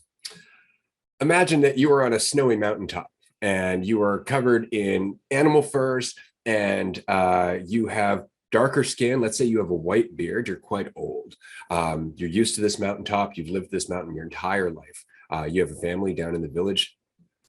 imagine that you are on a snowy mountaintop and you are covered in animal furs and you have darker skin. Let's say you have a white beard. You're quite old. You're used to this mountaintop. You've lived this mountain your entire life. You have a family down in the village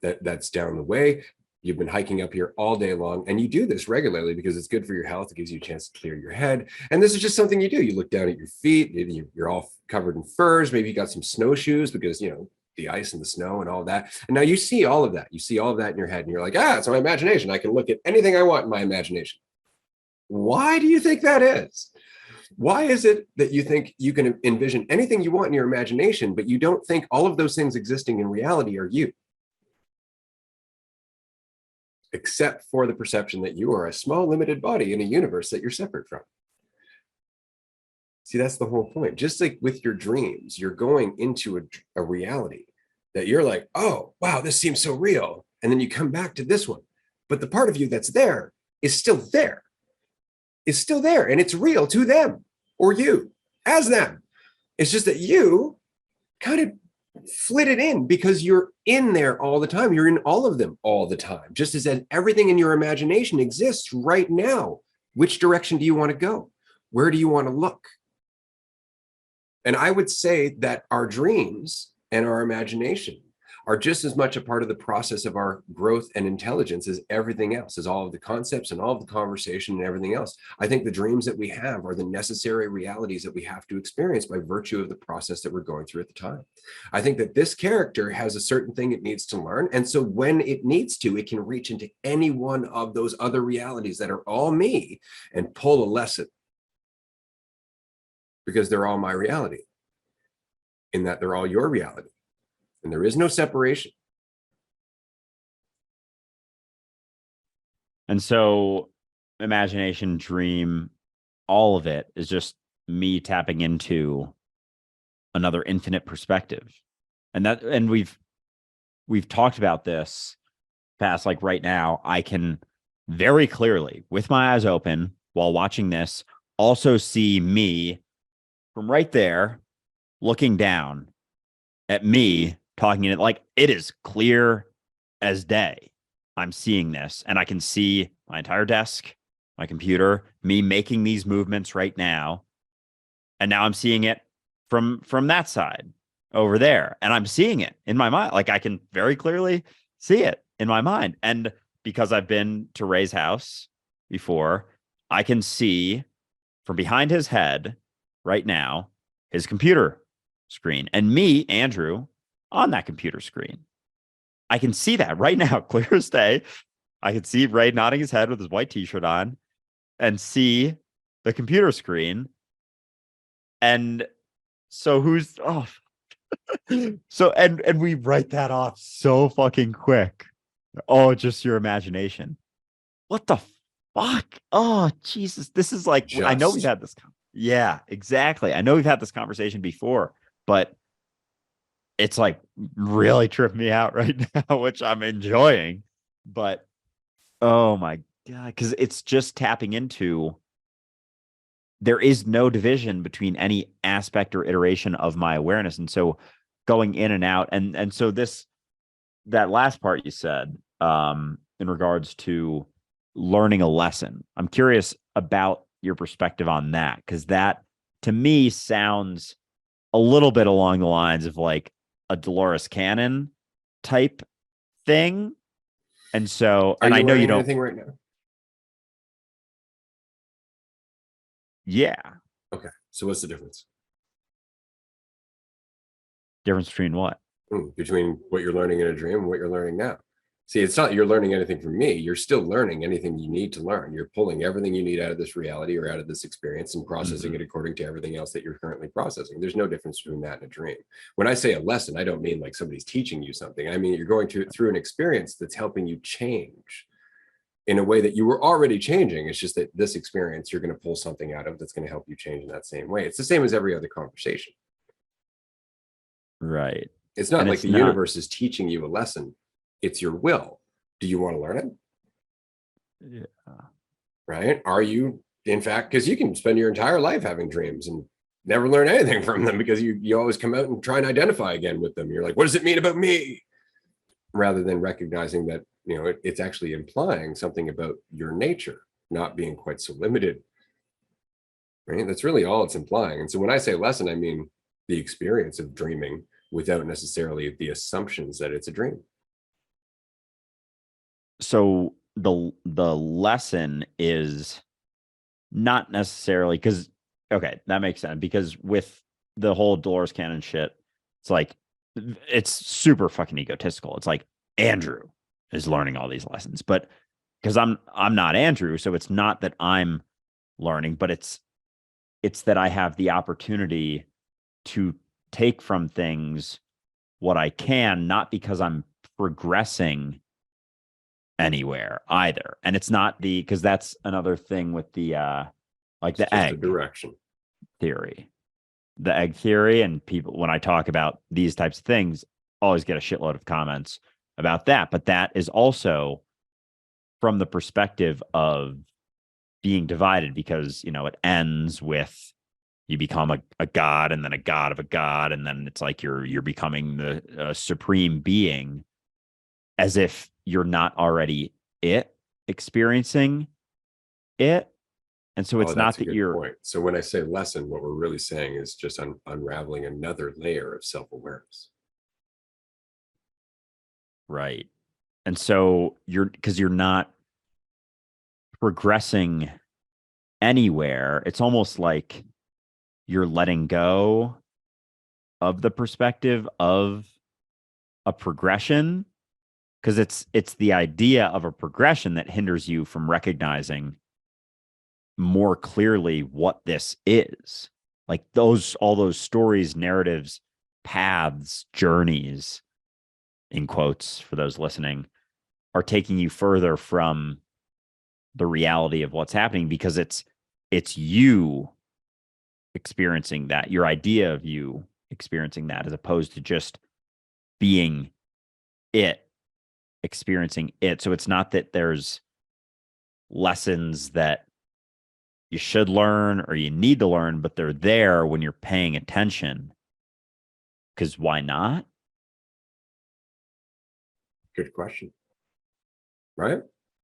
that's down the way. You've been hiking up here all day long, and you do this regularly because it's good for your health. It gives you a chance to clear your head. And this is just something you do. You look down at your feet. Maybe you're all covered in furs. Maybe you got some snowshoes because, you know, the ice and the snow and all that. And now you see all of that. You see all of that in your head, and you're like, it's my imagination. I can look at anything I want in my imagination. Why do you think that is? Why is it that you think you can envision anything you want in your imagination, but you don't think all of those things existing in reality are you? Except for the perception that you are a small, limited body in a universe that you're separate from. See, that's the whole point. Just like with your dreams, you're going into a reality that you're like, oh, wow, this seems so real. And then you come back to this one. But the part of you that's there is still there, and it's real to them or you as them. It's just that you kind of flit it in because you're in there all the time. You're in all of them all the time, just as everything in your imagination exists right now. Which direction do you want to go? Where do you want to look? And I would say that our dreams and our imagination are just as much a part of the process of our growth and intelligence as everything else, as all of the concepts and all of the conversation and everything else. I think the dreams that we have are the necessary realities that we have to experience by virtue of the process that we're going through at the time. I think that this character has a certain thing it needs to learn. And so when it needs to, it can reach into any one of those other realities that are all me and pull a lesson, because they're all my reality, in that they're all your reality. And there is no separation. And so imagination, dream, all of it is just me tapping into another infinite perspective. And we've talked about this past, like right now, I can very clearly, with my eyes open while watching this, also see me from right there looking down at me talking in it. Like, it is clear as day. I'm seeing this, and I can see my entire desk, my computer, me making these movements right now. And now I'm seeing it from that side over there, and I'm seeing it in my mind. Like, I can very clearly see it in my mind. And because I've been to Ray's house before, I can see from behind his head right now his computer screen and me, Andrew, on that computer screen. I can see that right now, clear as day. I can see Ray nodding his head with his white t-shirt on and see the computer screen. And so and we write that off so fucking quick. Oh, just your imagination. What the fuck? Oh, Jesus. This is like, I know we've had this. Yeah, exactly. I know we've had this conversation before, but it's like really tripping me out right now, which I'm enjoying. But oh my God, because it's just tapping into, there is no division between any aspect or iteration of my awareness. And so going in and out, and so that last part you said, in regards to learning a lesson, I'm curious about your perspective on that, because that to me sounds a little bit along the lines of like a Dolores Cannon type thing. And so, and I know you don't. Anything right now? Yeah. Okay. So what's the difference? Difference between what? Between what you're learning in a dream and what you're learning now. See, it's not you're learning anything from me. You're still learning anything you need to learn. You're pulling everything you need out of this reality or out of this experience and processing it according to everything else that you're currently processing. There's no difference between that and a dream. When I say a lesson, I don't mean like somebody's teaching you something. I mean, you're going through an experience that's helping you change in a way that you were already changing. It's just that this experience, you're going to pull something out of that's going to help you change in that same way. It's the same as every other conversation. Right. It's not And like it's the not, universe is teaching you a lesson. It's your will. Do you want to learn it? yeah. Right? Are you, in fact, because you can spend your entire life having dreams and never learn anything from them because you always come out and try and identify again with them. You're like, what does it mean about me? Rather than recognizing that, it's actually implying something about your nature, not being quite so limited. Right? That's really all it's implying. And so when I say lesson, I mean the experience of dreaming without necessarily the assumptions that it's a dream. So the lesson is not necessarily because, okay, that makes sense, because with the whole Dolores Cannon shit, it's like it's super fucking egotistical. It's like Andrew is learning all these lessons, but because I'm not Andrew, so it's not that I'm learning, but it's that I have the opportunity to take from things what I can, not because I'm progressing anywhere either. And it's not because that's another thing with the like It's the just a egg direction. theory. The egg theory, and people, when I talk about these types of things, always get a shitload of comments about that. But that is also from the perspective of being divided, because it ends with you become a god, and then a god of a god, and then it's like you're becoming the supreme being, as if you're not already it experiencing it. And so Oh, it's not that's a that good you're point. So when I say lesson, what we're really saying is just unraveling another layer of self-awareness. right. And so because you're not progressing anywhere, it's almost like you're letting go of the perspective of a progression, because it's the idea of a progression that hinders you from recognizing more clearly what this is. Like all those stories, narratives, paths, journeys, in quotes for those listening, are taking you further from the reality of what's happening, because it's you experiencing that, your idea of you experiencing that, as opposed to just being it, experiencing it. So it's not that there's lessons that you should learn or you need to learn, but they're there when you're paying attention. Because why not? Good question. Right?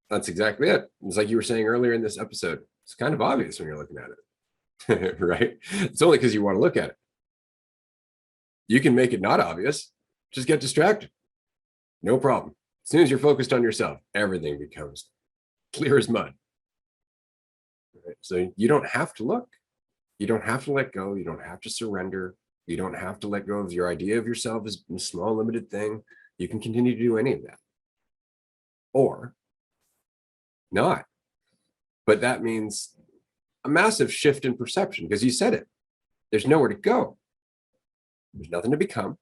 That's exactly it. It's like you were saying earlier in this episode. It's kind of obvious when you're looking at it. Right? It's only because you want to look at it. You can make it not obvious. Just get distracted. No problem. As soon as you're focused on yourself, everything becomes clear as mud. Right? So you don't have to look. You don't have to let go. You don't have to surrender. You don't have to let go of your idea of yourself as a small, limited thing. You can continue to do any of that. Or not. But that means a massive shift in perception, because you said it. There's nowhere to go. There's nothing to become.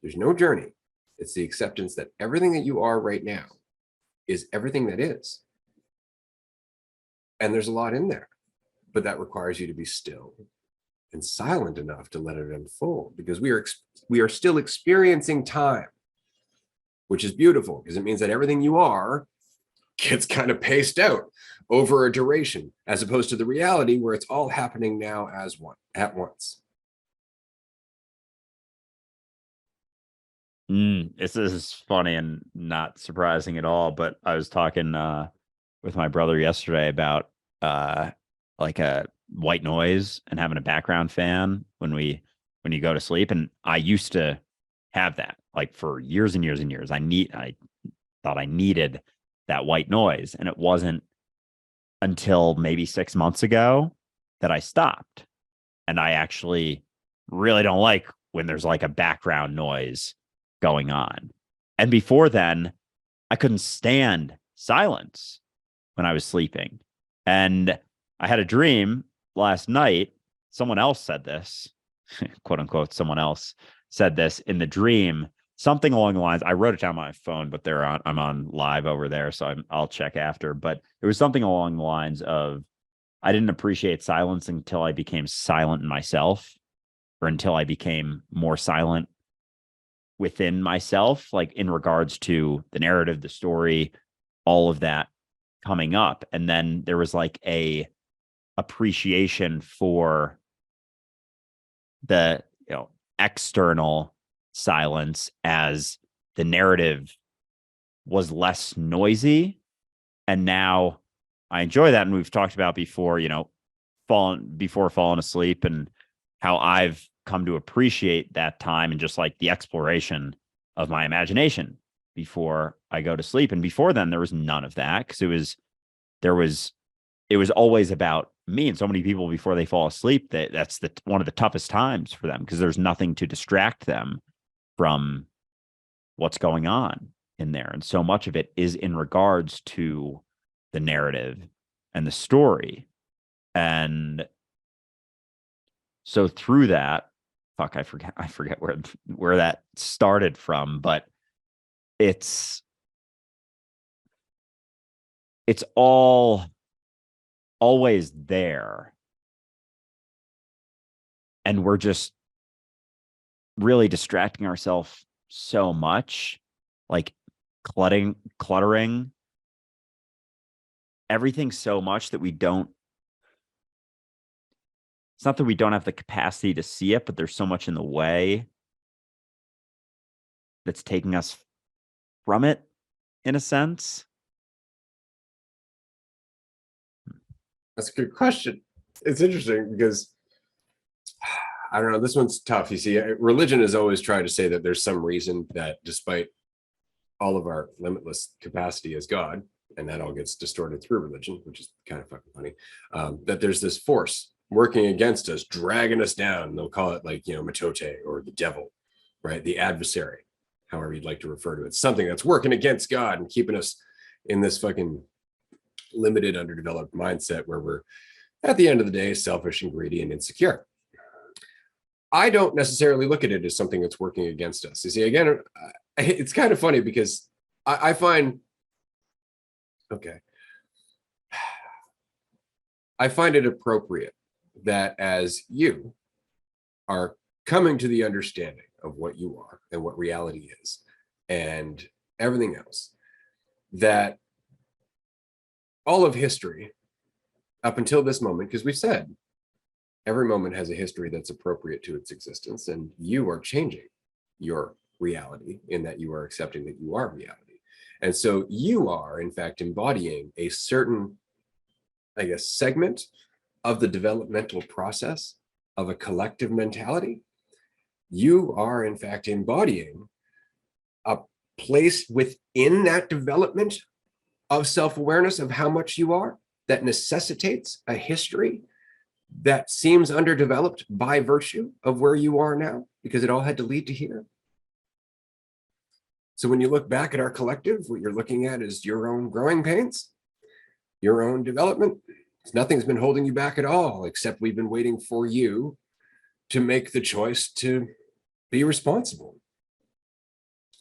There's no journey. It's the acceptance that everything that you are right now is everything that is. And there's a lot in there, but that requires you to be still and silent enough to let it unfold, because we are still experiencing time, which is beautiful, because it means that everything you are gets kind of paced out over a duration, as opposed to the reality where it's all happening now as one at once. This is funny and not surprising at all. But I was talking with my brother yesterday about like a white noise and having a background fan when you go to sleep. And I used to have that like for years and years and years. I thought I needed that white noise, and it wasn't until maybe 6 months ago that I stopped. And I actually really don't like when there's like a background noise going on. And before then, I couldn't stand silence when I was sleeping. And I had a dream last night. Someone else said this, quote unquote, someone else said this in the dream, something along the lines. I wrote it down on my phone, but I'm on live over there, so I'll check after. But it was something along the lines of, I didn't appreciate silence until I became silent in myself, or until I became more silent within myself, like in regards to the narrative, the story, all of that coming up. And then there was like a appreciation for the, external silence, as the narrative was less noisy. And now I enjoy that. And we've talked about before, falling asleep, and how I've come to appreciate that time and just like the exploration of my imagination before I go to sleep. And before then, there was none of that, because it was always about me. And so many people, before they fall asleep, that's one of the toughest times for them, because there's nothing to distract them from what's going on in there. And so much of it is in regards to the narrative and the story. And so through that, I forget where that started from, but it's all always there. And we're just really distracting ourselves so much, like cluttering everything so much that it's not that we don't have the capacity to see it, but there's so much in the way that's taking us from it, in a sense. That's a good question. It's interesting because I don't know, this one's tough. You see, religion has always tried to say that there's some reason that, despite all of our limitless capacity as God, and that all gets distorted through religion, which is kind of fucking funny, that there's this force working against us, dragging us down. They'll call it like, matote, or the devil, right? The adversary, however you'd like to refer to it. It's something that's working against God and keeping us in this fucking limited, underdeveloped mindset where we're, at the end of the day, selfish and greedy and insecure. I don't necessarily look at it as something that's working against us. You see, again, it's kind of funny because I find, okay, I find it appropriate that as you are coming to the understanding of what you are and what reality is and everything else, that all of history up until this moment, because we've said every moment has a history that's appropriate to its existence, and you are changing your reality in that you are accepting that you are reality. And so you are, in fact, embodying a certain, I guess, segment of the developmental process of a collective mentality. You are, in fact, embodying a place within that development of self-awareness of how much you are, that necessitates a history that seems underdeveloped by virtue of where you are now, because it all had to lead to here. So when you look back at our collective, what you're looking at is your own growing pains, your own development. Nothing's been holding you back at all, except we've been waiting for you to make the choice to be responsible.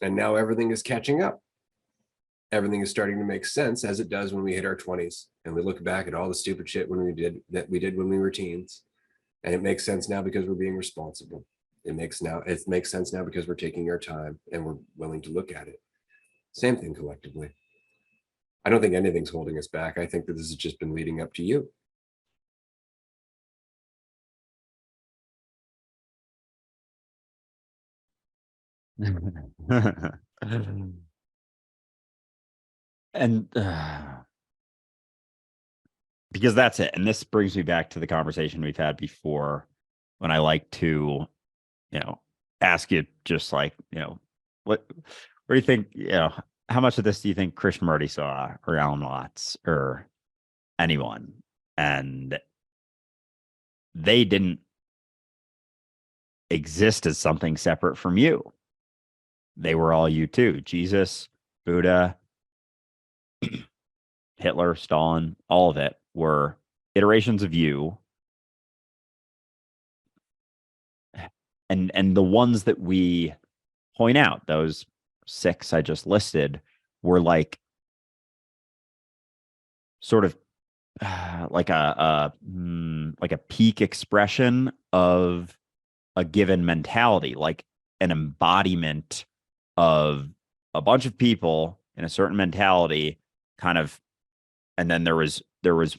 And now everything is catching up. Everything is starting to make sense, as it does when we hit our 20s and we look back at all the stupid shit when we did when we were teens. And it makes sense now because we're being responsible. It makes sense now because we're taking our time and we're willing to look at it. Same thing collectively. I don't think anything's holding us back. I think that this has just been leading up to you. And because that's it. And this brings me back to the conversation we've had before, when I like to, ask you just like, what do you think, how much of this do you think Krishnamurti saw, or Alan Watts, or anyone? And they didn't exist as something separate from you. They were all you too. Jesus, Buddha, Hitler, Stalin, all of it were iterations of you. And the ones that we point out, those 6 I just listed, were like sort of like a peak expression of a given mentality, like an embodiment of a bunch of people in a certain mentality, kind of. And then there was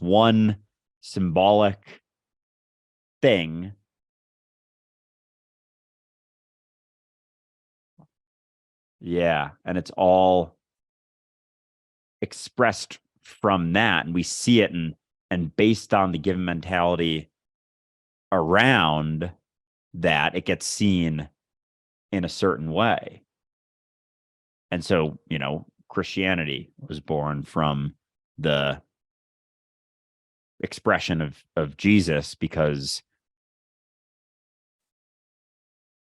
one symbolic thing. Yeah, and it's all expressed from that, and we see it, and based on the given mentality around that, it gets seen in a certain way. And so, Christianity was born from the expression of Jesus, because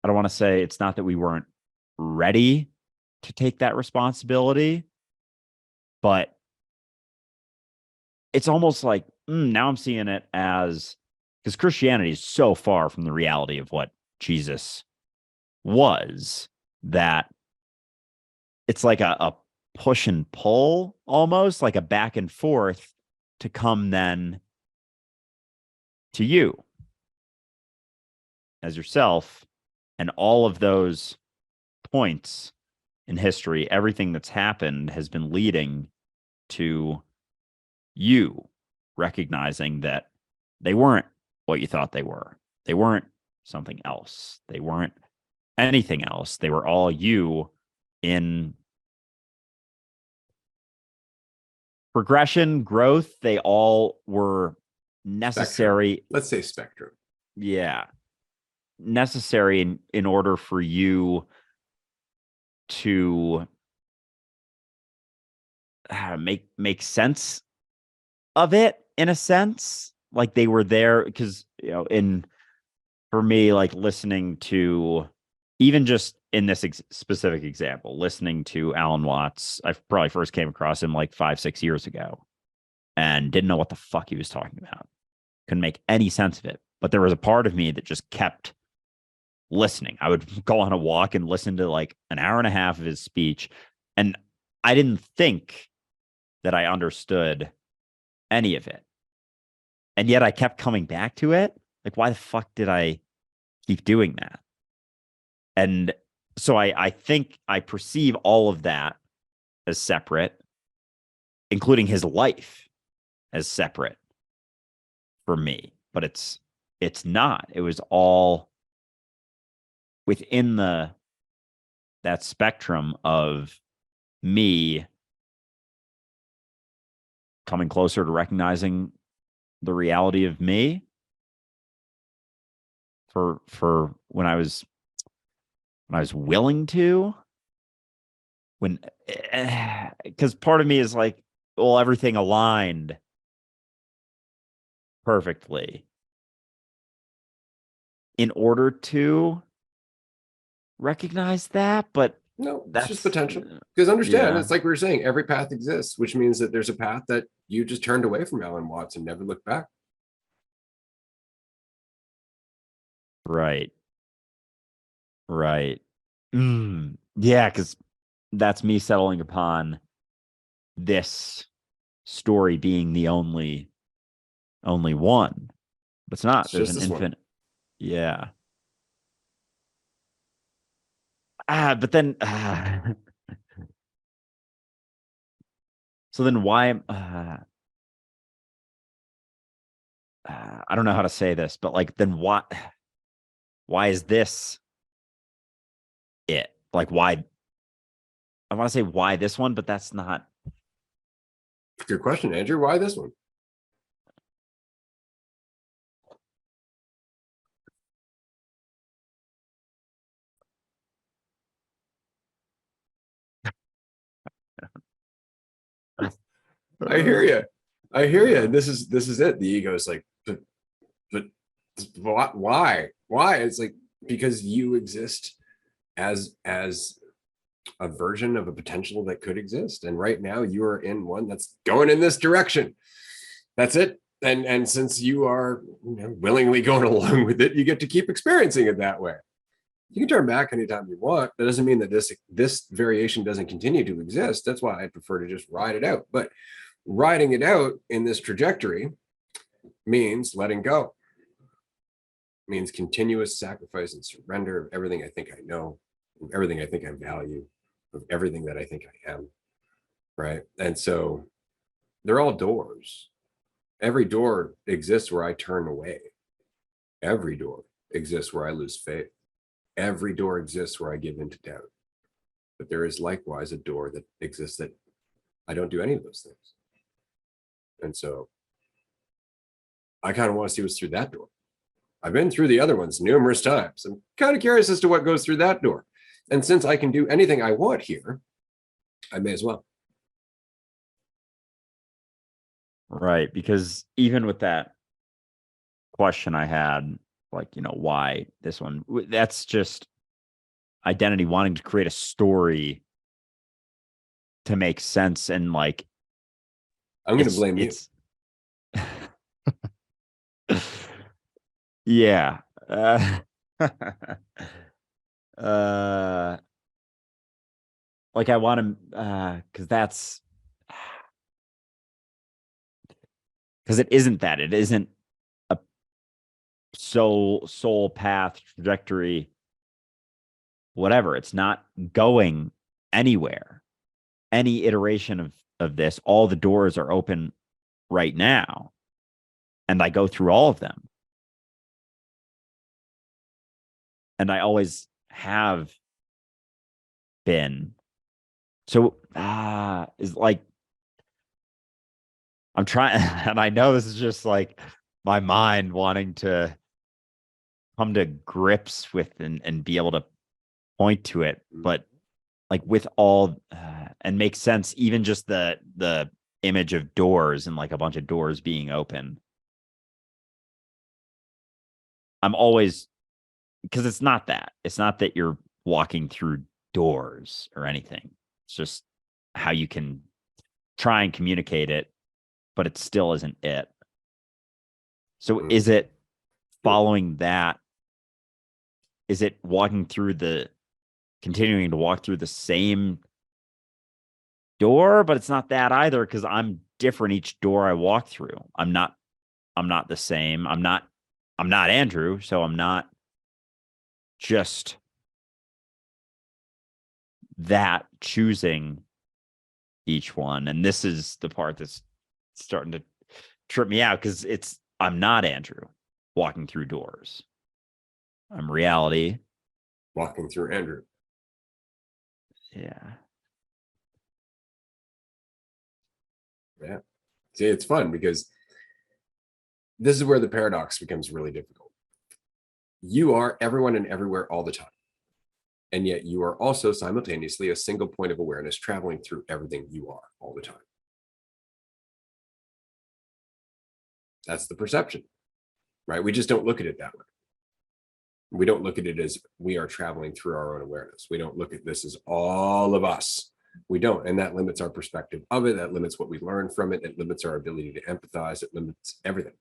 I don't want to say, it's not that we weren't ready to take that responsibility, but it's almost like now I'm seeing it as, because Christianity is so far from the reality of what Jesus was, that it's like a push and pull, almost like a back and forth, to come then to you as yourself. And all of those points in history, everything that's happened has been leading to you recognizing that they weren't what you thought they were. They weren't something else. They weren't anything else. They were all you in progression, growth. They all were necessary. Spectrum. Let's say spectrum. Yeah. Necessary in order for you to make sense of it, in a sense. Like they were there because, for me, like listening to, even just in this specific example, listening to Alan Watts, I probably first came across him like 5-6 years ago and didn't know what the fuck he was talking about. Couldn't make any sense of it. But there was a part of me that just kept listening. I would go on a walk and listen to like an hour and a half of his speech. And I didn't think that I understood any of it. And yet I kept coming back to it. Like, why the fuck did I keep doing that? And so I think I perceive all of that as separate, including his life as separate for me. But it's not. It was all within that spectrum of me coming closer to recognizing the reality of me for when I was willing to, when because part of me is like, well, everything aligned perfectly in order to recognize that. But No, it's just that's potential. Because understand, yeah, it's like we were saying, every path exists, which means that there's a path that you just turned away from Alan Watts and never looked back. right, right. Yeah, because that's me settling upon this story being the only one. But it's not. It's There's just an this one. infinite. Yeah. But then so then why I don't know how to say this, but like, then why is this it? Like, why? I want to say why this one, but that's not. Good question, Andrew. Why this one? I hear you. I hear you. This is it. The ego is like, but Why? It's like, because you exist as a version of a potential that could exist, and right now you are in one that's going in this direction. That's it. And since you are, willingly going along with it, you get to keep experiencing it that way. You can turn back anytime you want. That doesn't mean that this variation doesn't continue to exist. That's why I prefer to just ride it out. But riding it out in this trajectory means letting go, means continuous sacrifice and surrender of everything I think I know, of everything I think I value, of everything that I think I am, right? And so they're all doors. Every door exists where I turn away. Every door exists where I lose faith. Every door exists where I give into doubt. But there is likewise a door that exists that I don't do any of those things. And so I kind of want to see what's through that door. I've been through the other ones numerous times. I'm kind of curious as to what goes through that door. And since I can do anything I want here, I may as well. Right. Because even with that question I had, like, why this one, that's just identity wanting to create a story to make sense. And like, I'm going to blame you. Yeah. Like I want to, because it isn't that. It isn't a soul path trajectory, whatever. It's not going anywhere. Any iteration of this, all the doors are open right now, and I go through all of them. And I always have been. So is like, I'm trying, and I know this is just like my mind wanting to come to grips with and be able to point to it, but like with all and make sense, even just the image of doors and like a bunch of doors being open. I'm always, because it's not that you're walking through doors or anything. It's just how you can try and communicate it, but it still isn't it. So is it following that? Is it continuing to walk through the same door? But it's not that either, because I'm different each door I walk through. I'm not the same. I'm not Andrew, so I'm not just that choosing each one. And this is the part that's starting to trip me out, because I'm not Andrew walking through doors. I'm reality walking through Andrew. Yeah. See, it's fun because this is where the paradox becomes really difficult. You are everyone and everywhere all the time. And yet you are also simultaneously a single point of awareness traveling through everything you are all the time. That's the perception, right? We just don't look at it that way. We don't look at it as we are traveling through our own awareness. We don't look at this as all of us. We don't. And that limits our perspective of it. That limits what we learn from it. It limits our ability to empathize. It limits everything.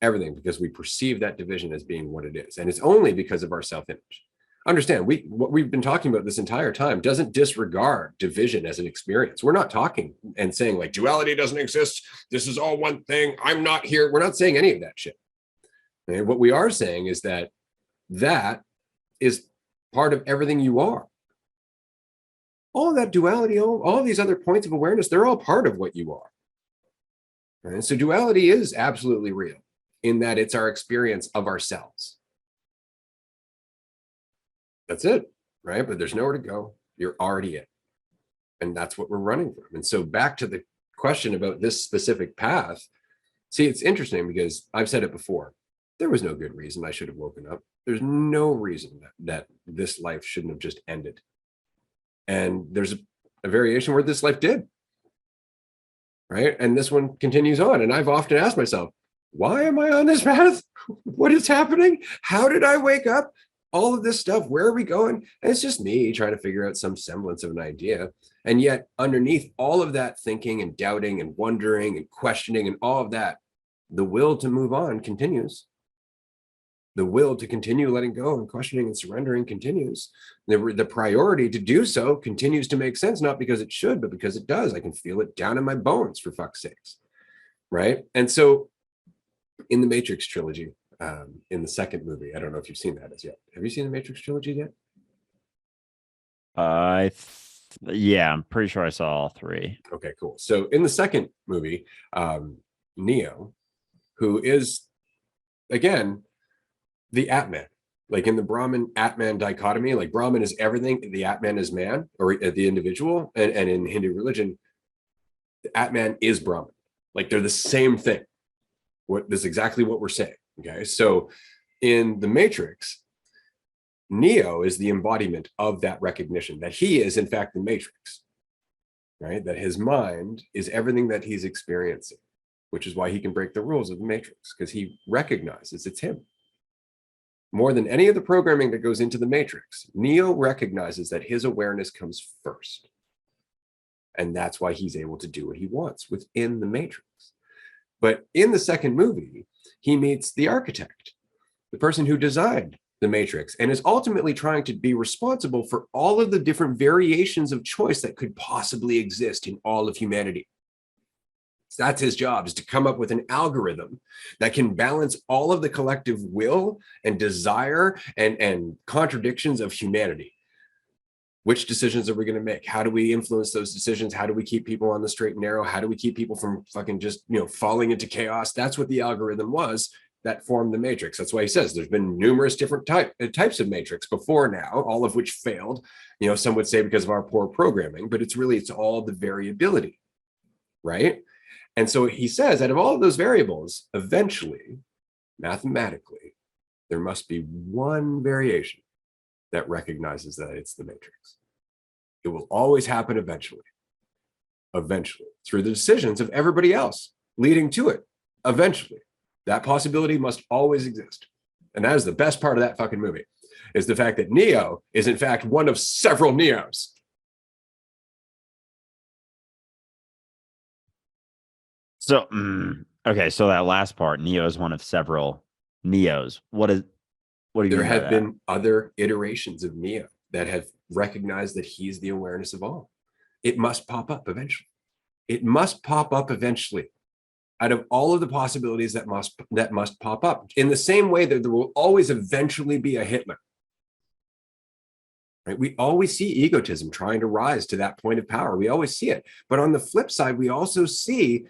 Everything, because we perceive that division as being what it is. And it's only because of our self-image. Understand, what we've been talking about this entire time doesn't disregard division as an experience. We're not talking and saying like duality doesn't exist. This is all one thing. I'm not here. We're not saying any of that shit. And what we are saying is that is part of everything you are. All of that duality, all of these other points of awareness, they're all part of what you are. And so duality is absolutely real in that it's our experience of ourselves. That's it, right? But there's nowhere to go. You're already it. And that's what we're running from. And so back to the question about this specific path. See, it's interesting because I've said it before. There was no good reason I should have woken up. There's no reason that this life shouldn't have just ended. And there's a variation where this life did, right? And this one continues on. And I've often asked myself, Why am I on this path? What is happening? How did I wake up? All of this stuff, where are we going? And it's just me trying to figure out some semblance of an idea. And yet, underneath all of that thinking and doubting and wondering and questioning and all of that, the will to move on continues. The will to continue letting go and questioning and surrendering continues. The priority to do so continues to make sense, not because it should, but because it does. I can feel it down in my bones, for fuck's sakes. Right. And so in the Matrix trilogy, in the second movie, I don't know if you've seen that as yet. Have you seen the Matrix trilogy yet? Yeah, I'm pretty sure I saw all three. Okay, cool. So in the second movie, Neo, who is, again, the Atman, like in the Brahman Atman dichotomy, like Brahman is everything, the Atman is man, or the individual. And in Hindu religion, the Atman is Brahman. Like they're the same thing. This is exactly what we're saying. Okay. So in the Matrix, Neo is the embodiment of that recognition that he is, in fact, the Matrix, right? That his mind is everything that he's experiencing, which is why he can break the rules of the Matrix, because he recognizes it's him. More than any of the programming that goes into the Matrix, Neo recognizes that his awareness comes first. And that's why he's able to do what he wants within the Matrix. But in the second movie, he meets the architect, the person who designed the Matrix, and is ultimately trying to be responsible for all of the different variations of choice that could possibly exist in all of humanity. So that's his job, is to come up with an algorithm that can balance all of the collective will and desire and contradictions of humanity. Which decisions are we going to make? How do we influence those decisions? How do we keep people on the straight and narrow? How do we keep people from fucking just, falling into chaos? That's what the algorithm was that formed the Matrix. That's why he says there's been numerous different types of Matrix before now, all of which failed. Some would say because of our poor programming, but it's all the variability, right? And so he says, out of all of those variables, eventually, mathematically, there must be one variation that recognizes that it's the Matrix. It will always happen eventually, through the decisions of everybody else leading to it. Eventually, that possibility must always exist. And that is the best part of that fucking movie, is the fact that Neo is in fact one of several Neos. So, okay, so that last part, Neo is one of several Neos. What do you There mean by have that? been other iterations of Neo that have recognized that he's the awareness of all. It must pop up eventually. It must pop up eventually. Out of all of the possibilities that must pop up, in the same way that there will always eventually be a Hitler. Right? We always see egotism trying to rise to that point of power. We always see it. But on the flip side, we also see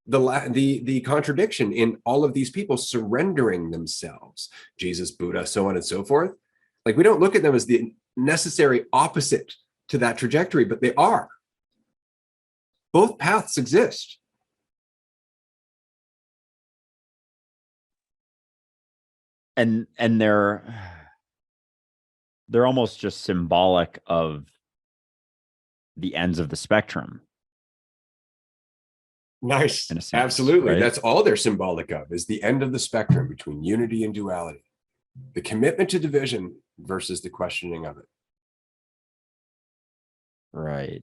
the contradiction in all of these people surrendering themselves, Jesus, Buddha, so on and so forth. Like, we don't look at them as the necessary opposite to that trajectory, but they are. Both paths exist. And they're almost just symbolic of the ends of the spectrum. Nice. In a sense, absolutely. right? That's all they're symbolic of, is the end of the spectrum between unity and duality. The commitment to division versus the questioning of it. Right.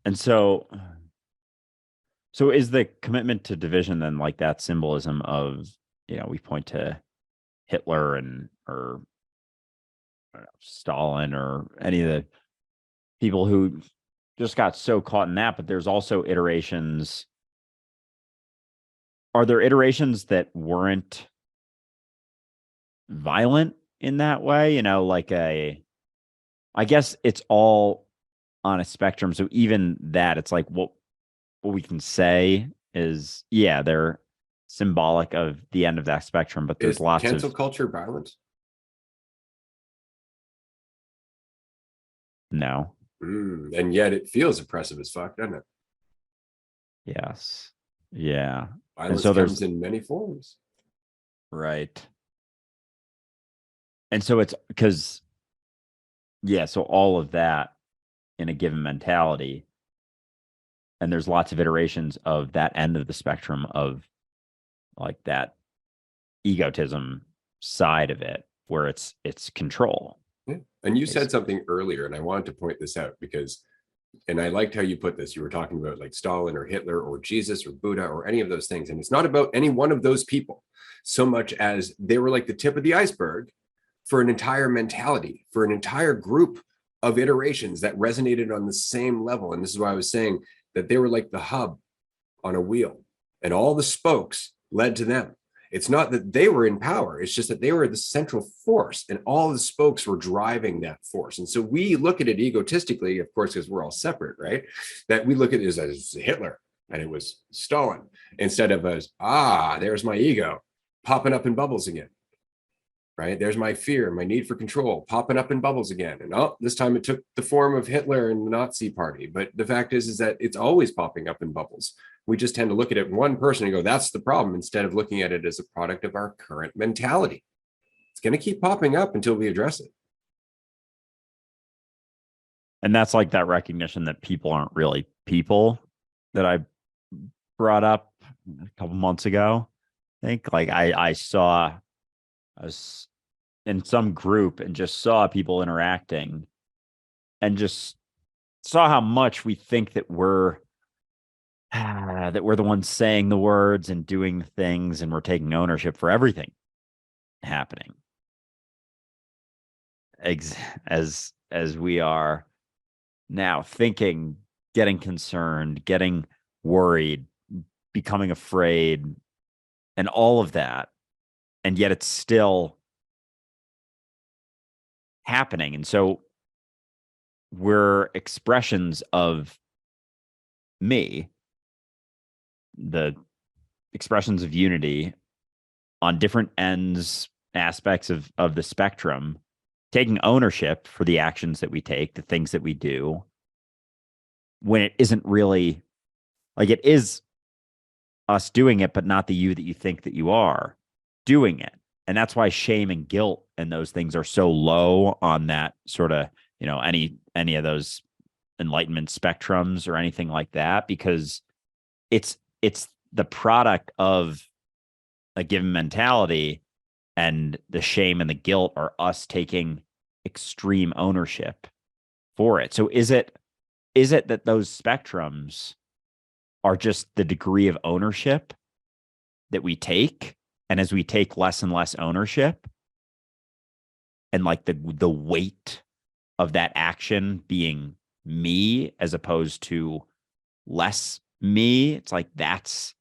And so is the commitment to division then like that symbolism of, we point to Hitler or Stalin or any of the people who just got so caught in that, but there's also iterations. Are there iterations that weren't violent in that way? I guess it's all on a spectrum. So even that, it's like what we can say is, yeah, they're symbolic of the end of that spectrum, but there's lots of cancel culture violence. No. And yet it feels oppressive as fuck, doesn't it? Yes. Yeah. Violence comes in many forms. Right. And so it's because, so all of that in a given mentality, and there's lots of iterations of that end of the spectrum of like that egotism side of it, where it's control. Yeah. And you said something earlier, and I wanted to point this out because, and I liked how you put this. You were talking about like Stalin or Hitler or Jesus or Buddha or any of those things. And it's not about any one of those people so much as they were like the tip of the iceberg for an entire mentality, for an entire group of iterations that resonated on the same level. And this is why I was saying that they were like the hub on a wheel, and all the spokes led to them. It's not that they were in power. It's just that they were the central force, and all the spokes were driving that force. And so we look at it egotistically, of course, because we're all separate, right? That we look at it as Hitler and it was Stalin, instead of as, there's my ego popping up in bubbles again. Right? There's my fear, my need for control popping up in bubbles again. And this time it took the form of Hitler and the Nazi party. But the fact is that it's always popping up in bubbles. We just tend to look at it one person and go, that's the problem, instead of looking at it as a product of our current mentality. It's going to keep popping up until we address it. And that's like that recognition that people aren't really people that I brought up a couple months ago. I think like I was in some group and just saw people interacting and just saw how much we think that we're the ones saying the words and doing the things, and we're taking ownership for everything happening. As we are now thinking, getting concerned, getting worried, becoming afraid, and all of that. And yet it's still happening. And so we're expressions of me, the expressions of unity on different ends, aspects of the spectrum, taking ownership for the actions that we take, the things that we do, when it isn't really, like, it is us doing it, but not the you that you think that you are doing it. And that's why shame and guilt and those things are so low on that sort of, any of those enlightenment spectrums or anything like that, because it's the product of a given mentality, and the shame and the guilt are us taking extreme ownership for it. So is it that those spectrums are just the degree of ownership that we take? And as we take less and less ownership, and like the weight of that action being me as opposed to less me, it's like that's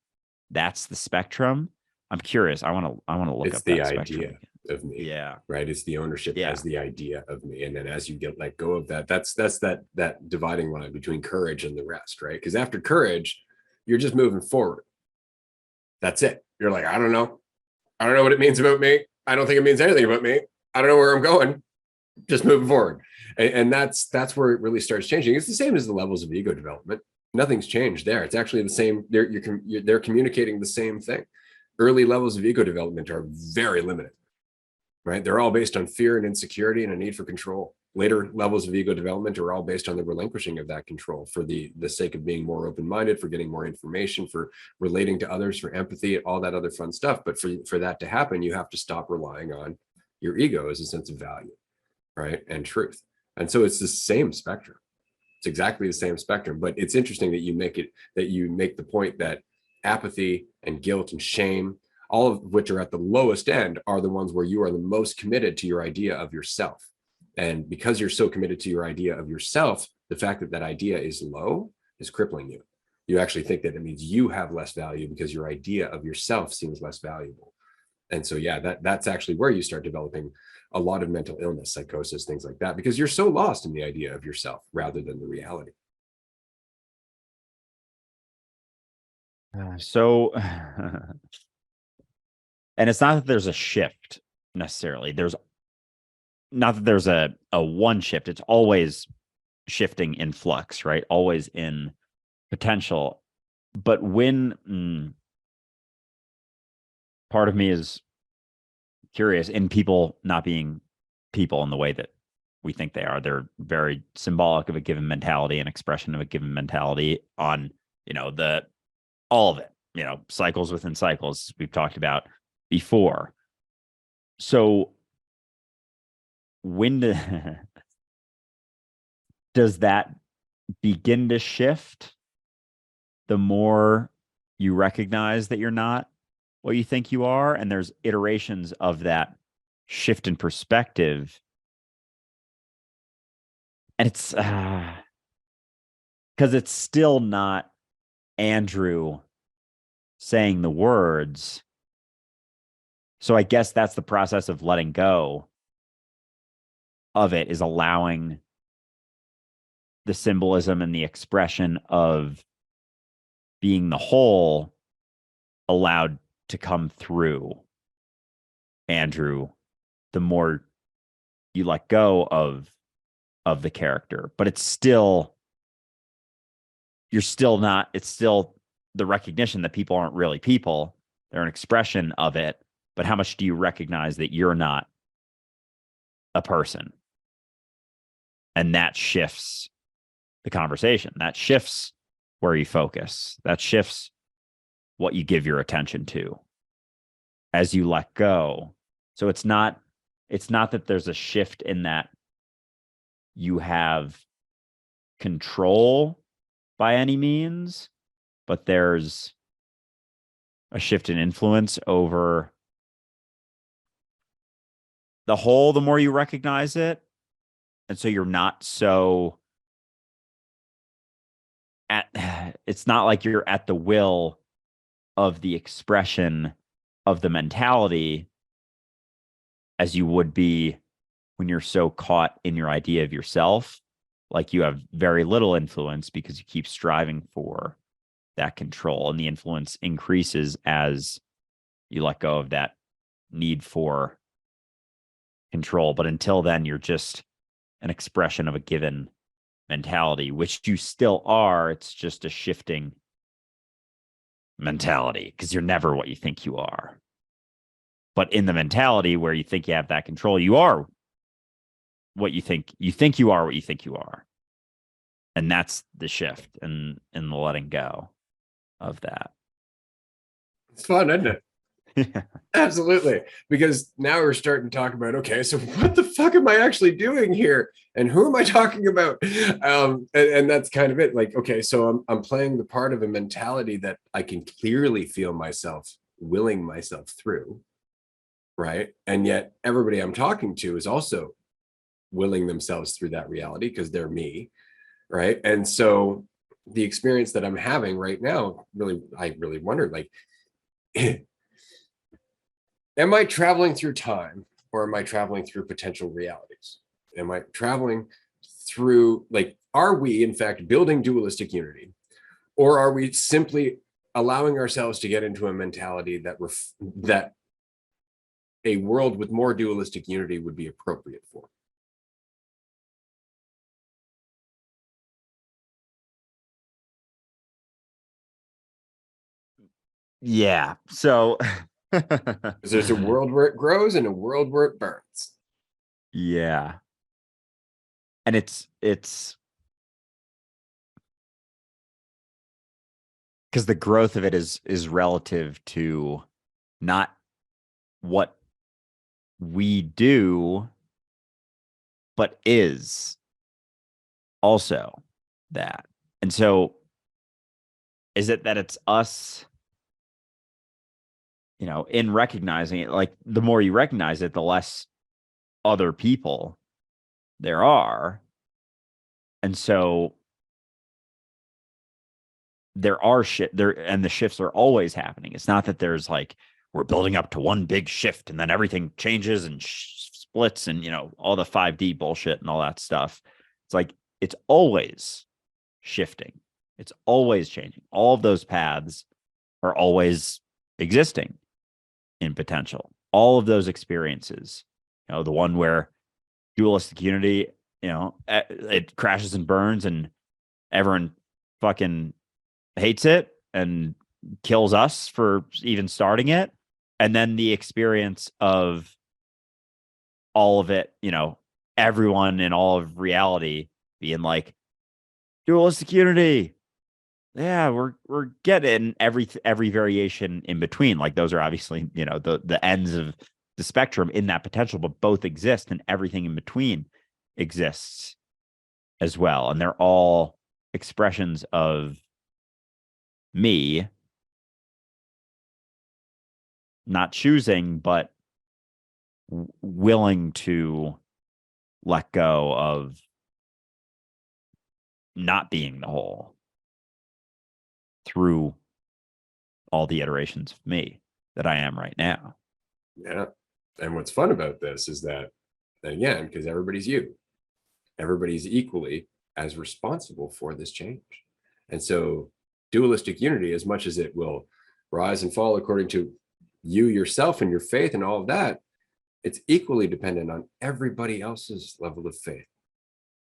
the spectrum. I'm curious. I want to look up that spectrum. It's the idea of me. Yeah. Right. It's the ownership as the idea of me. And then as you get let go of that, that's that dividing line between courage and the rest, right? Because after courage, you're just moving forward. That's it. You're like, I don't know what it means about me. I don't think it means anything about me. I don't know where I'm going. Just moving forward. And that's where it really starts changing. It's the same as the levels of ego development. Nothing's changed there. It's actually the same. They're communicating the same thing. Early levels of ego development are very limited, right? They're all based on fear and insecurity and a need for control. Later levels of ego development are all based on the relinquishing of that control for the sake of being more open-minded, for getting more information, for relating to others, for empathy, all that other fun stuff. But for that to happen, you have to stop relying on your ego as a sense of value, right? And truth. And so it's the same spectrum. It's exactly the same spectrum. But it's interesting that you make the point that apathy and guilt and shame, all of which are at the lowest end, are the ones where you are the most committed to your idea of yourself. And because you're so committed to your idea of yourself, the fact that idea is low is crippling you. You actually think that it means you have less value because your idea of yourself seems less valuable. And so, that's actually where you start developing a lot of mental illness, psychosis, things like that, because you're so lost in the idea of yourself rather than the reality. So, and it's not that there's a shift necessarily. There's not that there's a one shift. It's always shifting in flux, right? Always in potential. But when part of me is curious in people not being people in the way that we think they are. They're very symbolic of a given mentality and expression of a given mentality on, all of it, cycles within cycles we've talked about. before. So when does that begin to shift the more you recognize that you're not what you think you are? And there's iterations of that shift in perspective. And it's because it's still not Andrew saying the words. So I guess that's the process of letting go of it, is allowing the symbolism and the expression of being the whole allowed to come through Andrew the more you let go of the character. But it's still, you're still not, it's still the recognition that people aren't really people. They're an expression of it. But how much do you recognize that you're not a person? And that shifts the conversation. That shifts where you focus. That shifts what you give your attention to as you let go. So it's not that there's a shift in that you have control by any means, but there's a shift in influence over the whole the more you recognize it. And so you're not so it's not like you're at the will of the expression of the mentality as you would be when you're so caught in your idea of yourself. Like you have very little influence because you keep striving for that control, and the influence increases as you let go of that need for control. But until then, you're just an expression of a given mentality, which you still are. It's just a shifting mentality because you're never what you think you are. But in the mentality where you think you have that control, you are what you think you are what you think you are. And that's the shift and the letting go of that. It's fun, isn't it? Yeah. Absolutely. Because now we're starting to talk about, okay, so what the fuck am I actually doing here? And who am I talking about? And that's kind of it. Like, okay, so I'm playing the part of a mentality that I can clearly feel myself willing myself through. Right. And yet everybody I'm talking to is also willing themselves through that reality because they're me. Right. And so the experience that I'm having right now, I really wonder, like, am I traveling through time, or am I traveling through potential realities? Am I traveling through, like, are we in fact building dualistic unity, or are we simply allowing ourselves to get into a mentality that a world with more dualistic unity would be appropriate for? Yeah. So Because there's a world where it grows and a world where it burns. yeah. And it's because the growth of it is relative to not what we do, but is also that. And so is it that it's us, in recognizing it, like the more you recognize it, the less other people there are. And so there are there, and the shifts are always happening. It's not that there's like, we're building up to one big shift and then everything changes and splits and, all the 5D bullshit and all that stuff. It's like, it's always shifting. It's always changing. All of those paths are always existing in potential. All of those experiences, the one where dualistic unity, it crashes and burns and everyone fucking hates it and kills us for even starting it. And then the experience of all of it, everyone in all of reality being like, dualistic unity, yeah, we're getting every variation in between. Like those are obviously, the ends of the spectrum in that potential, but both exist and everything in between exists as well. And they're all expressions of me not choosing, but willing to let go of not being the whole through all the iterations of me that I am right now. Yeah. And what's fun about this is that, again, because everybody's you, everybody's equally as responsible for this change. And so dualistic unity, as much as it will rise and fall according to you yourself and your faith and all of that, it's equally dependent on everybody else's level of faith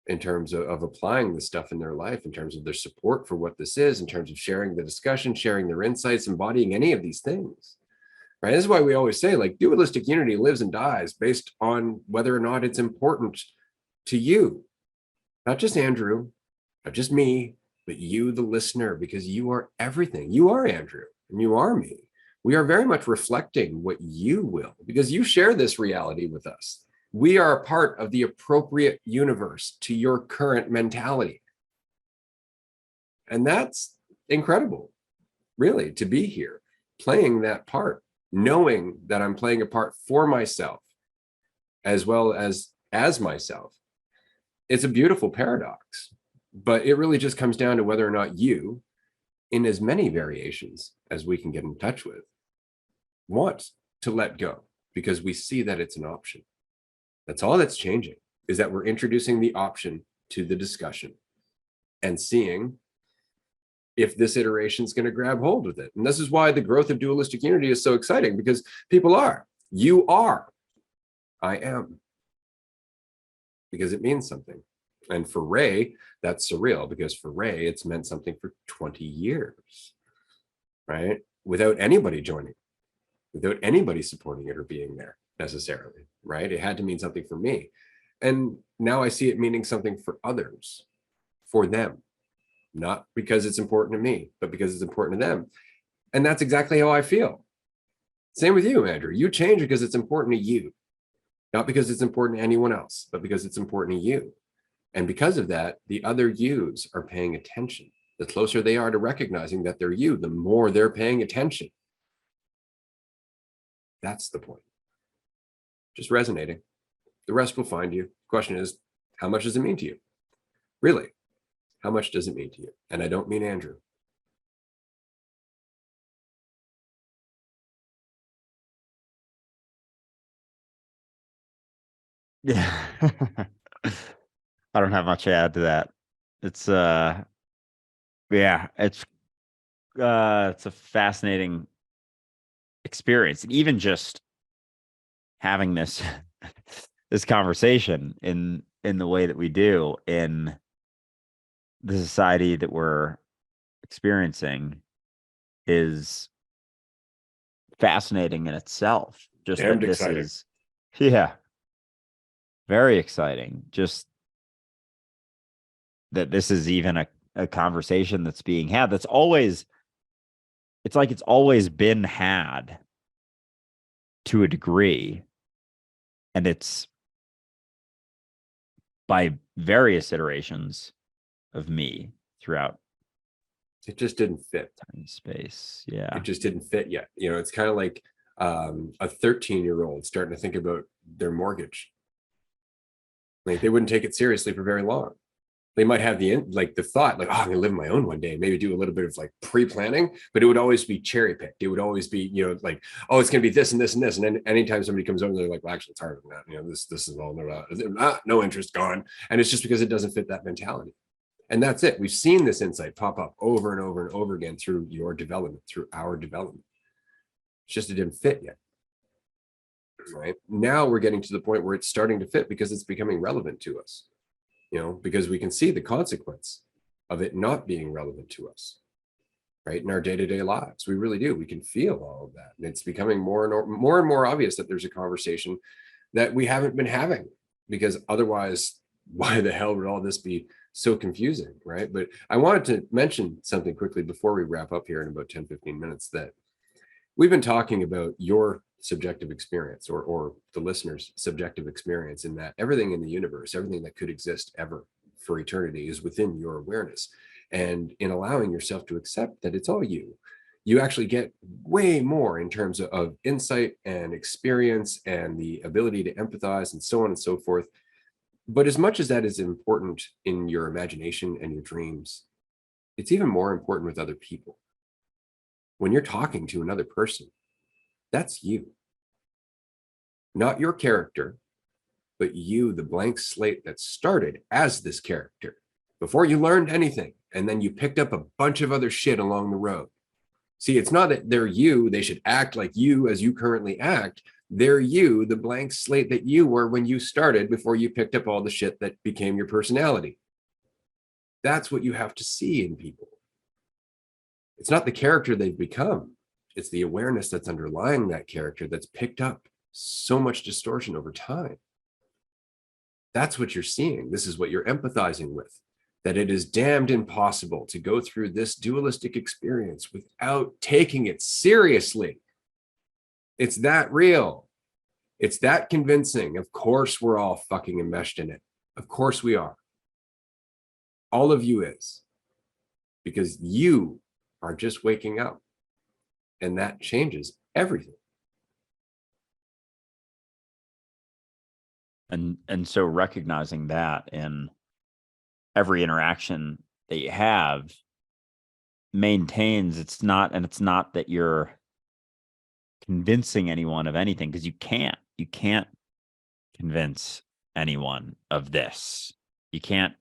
in terms of applying this stuff in their life, in terms of their support for what this is, in terms of sharing the discussion, sharing their insights, embodying any of these things. Right? This is why we always say, like, dualistic unity lives and dies based on whether or not it's important to you, not just Andrew, not just me, but you, the listener, because you are everything. You are Andrew and you are me. We are very much reflecting what you will, because you share this reality with us. We are a part of the appropriate universe to your current mentality. And that's incredible, really, to be here, playing that part, knowing that I'm playing a part for myself, as well as myself. It's a beautiful paradox, but it really just comes down to whether or not you, in as many variations as we can get in touch with, want to let go, because we see that it's an option. That's all that's changing, is that we're introducing the option to the discussion and seeing if this iteration is going to grab hold with it. And this is why the growth of dualistic unity is so exciting, because people are, you are, I am, because it means something. And for Ray, that's surreal, because for Ray, it's meant something for 20 years, right? Without anybody joining, without anybody supporting it or being there necessarily, right? It had to mean something for me. And now I see it meaning something for others, for them, not because it's important to me, but because it's important to them. And that's exactly how I feel. Same with you, Andrew. You change because it's important to you, not because it's important to anyone else, but because it's important to you. And because of that, the other yous are paying attention. The closer they are to recognizing that they're you, the more they're paying attention. That's the point. Just resonating. The rest will find you. The question is, how much does it mean to you? Really, how much does it mean to you? And I don't mean Andrew. Yeah. I don't have much to add to that. It's yeah, it's a fascinating experience. And even just having this this conversation in the way that we do in the society that we're experiencing is fascinating in itself. Just that And this exciting. is, yeah, very exciting. Just that this is even a conversation that's being had. That's always, it's like it's always been had to a degree. And it's by various iterations of me throughout It just didn't fit. time and space. Yeah. It just didn't fit yet. You know, it's kind of like a 13-year-old starting to think about their mortgage. Like, they wouldn't take it seriously for very long. They might have the thought, like, oh, I'm gonna live on my own one day, maybe do a little bit of like pre-planning, but it would always be cherry picked. It would always be, like, oh, it's gonna be this and this and this. And then anytime somebody comes over, they're like, well, actually, it's harder than that. This is all no interest, gone. And it's just because it doesn't fit that mentality. And that's it. We've seen this insight pop up over and over and over again through your development, through our development. It's just it didn't fit yet. Right now, we're getting to the point where it's starting to fit because it's becoming relevant to us. Because we can see the consequence of it not being relevant to us, right? In our day-to-day lives, we really do. We can feel all of that. And it's becoming more and more obvious that there's a conversation that we haven't been having, because otherwise, why the hell would all this be so confusing, right? But I wanted to mention something quickly before we wrap up here in about 10-15 minutes, that we've been talking about your subjective experience, or the listener's subjective experience, in that everything in the universe, everything that could exist ever for eternity, is within your awareness. And in allowing yourself to accept that it's all you, you actually get way more in terms of insight and experience and the ability to empathize and so on and so forth. But as much as that is important in your imagination and your dreams, it's even more important with other people. When you're talking to another person, that's you. Not your character, but you, the blank slate that started as this character before you learned anything. And then you picked up a bunch of other shit along the road. See, it's not that they're you, they should act like you as you currently act. They're you, the blank slate that you were when you started, before you picked up all the shit that became your personality. That's what you have to see in people. It's not the character they've become. It's the awareness that's underlying that character that's picked up so much distortion over time. That's what you're seeing. This is what you're empathizing with, that it is damned impossible to go through this dualistic experience without taking it seriously. It's that real. It's that convincing. Of course, we're all fucking enmeshed in it. Of course we are. All of you is. Because you are just waking up. And that changes everything. And so recognizing that in every interaction that you have maintains, it's not that you're convincing anyone of anything, because you can't convince anyone of this. You can't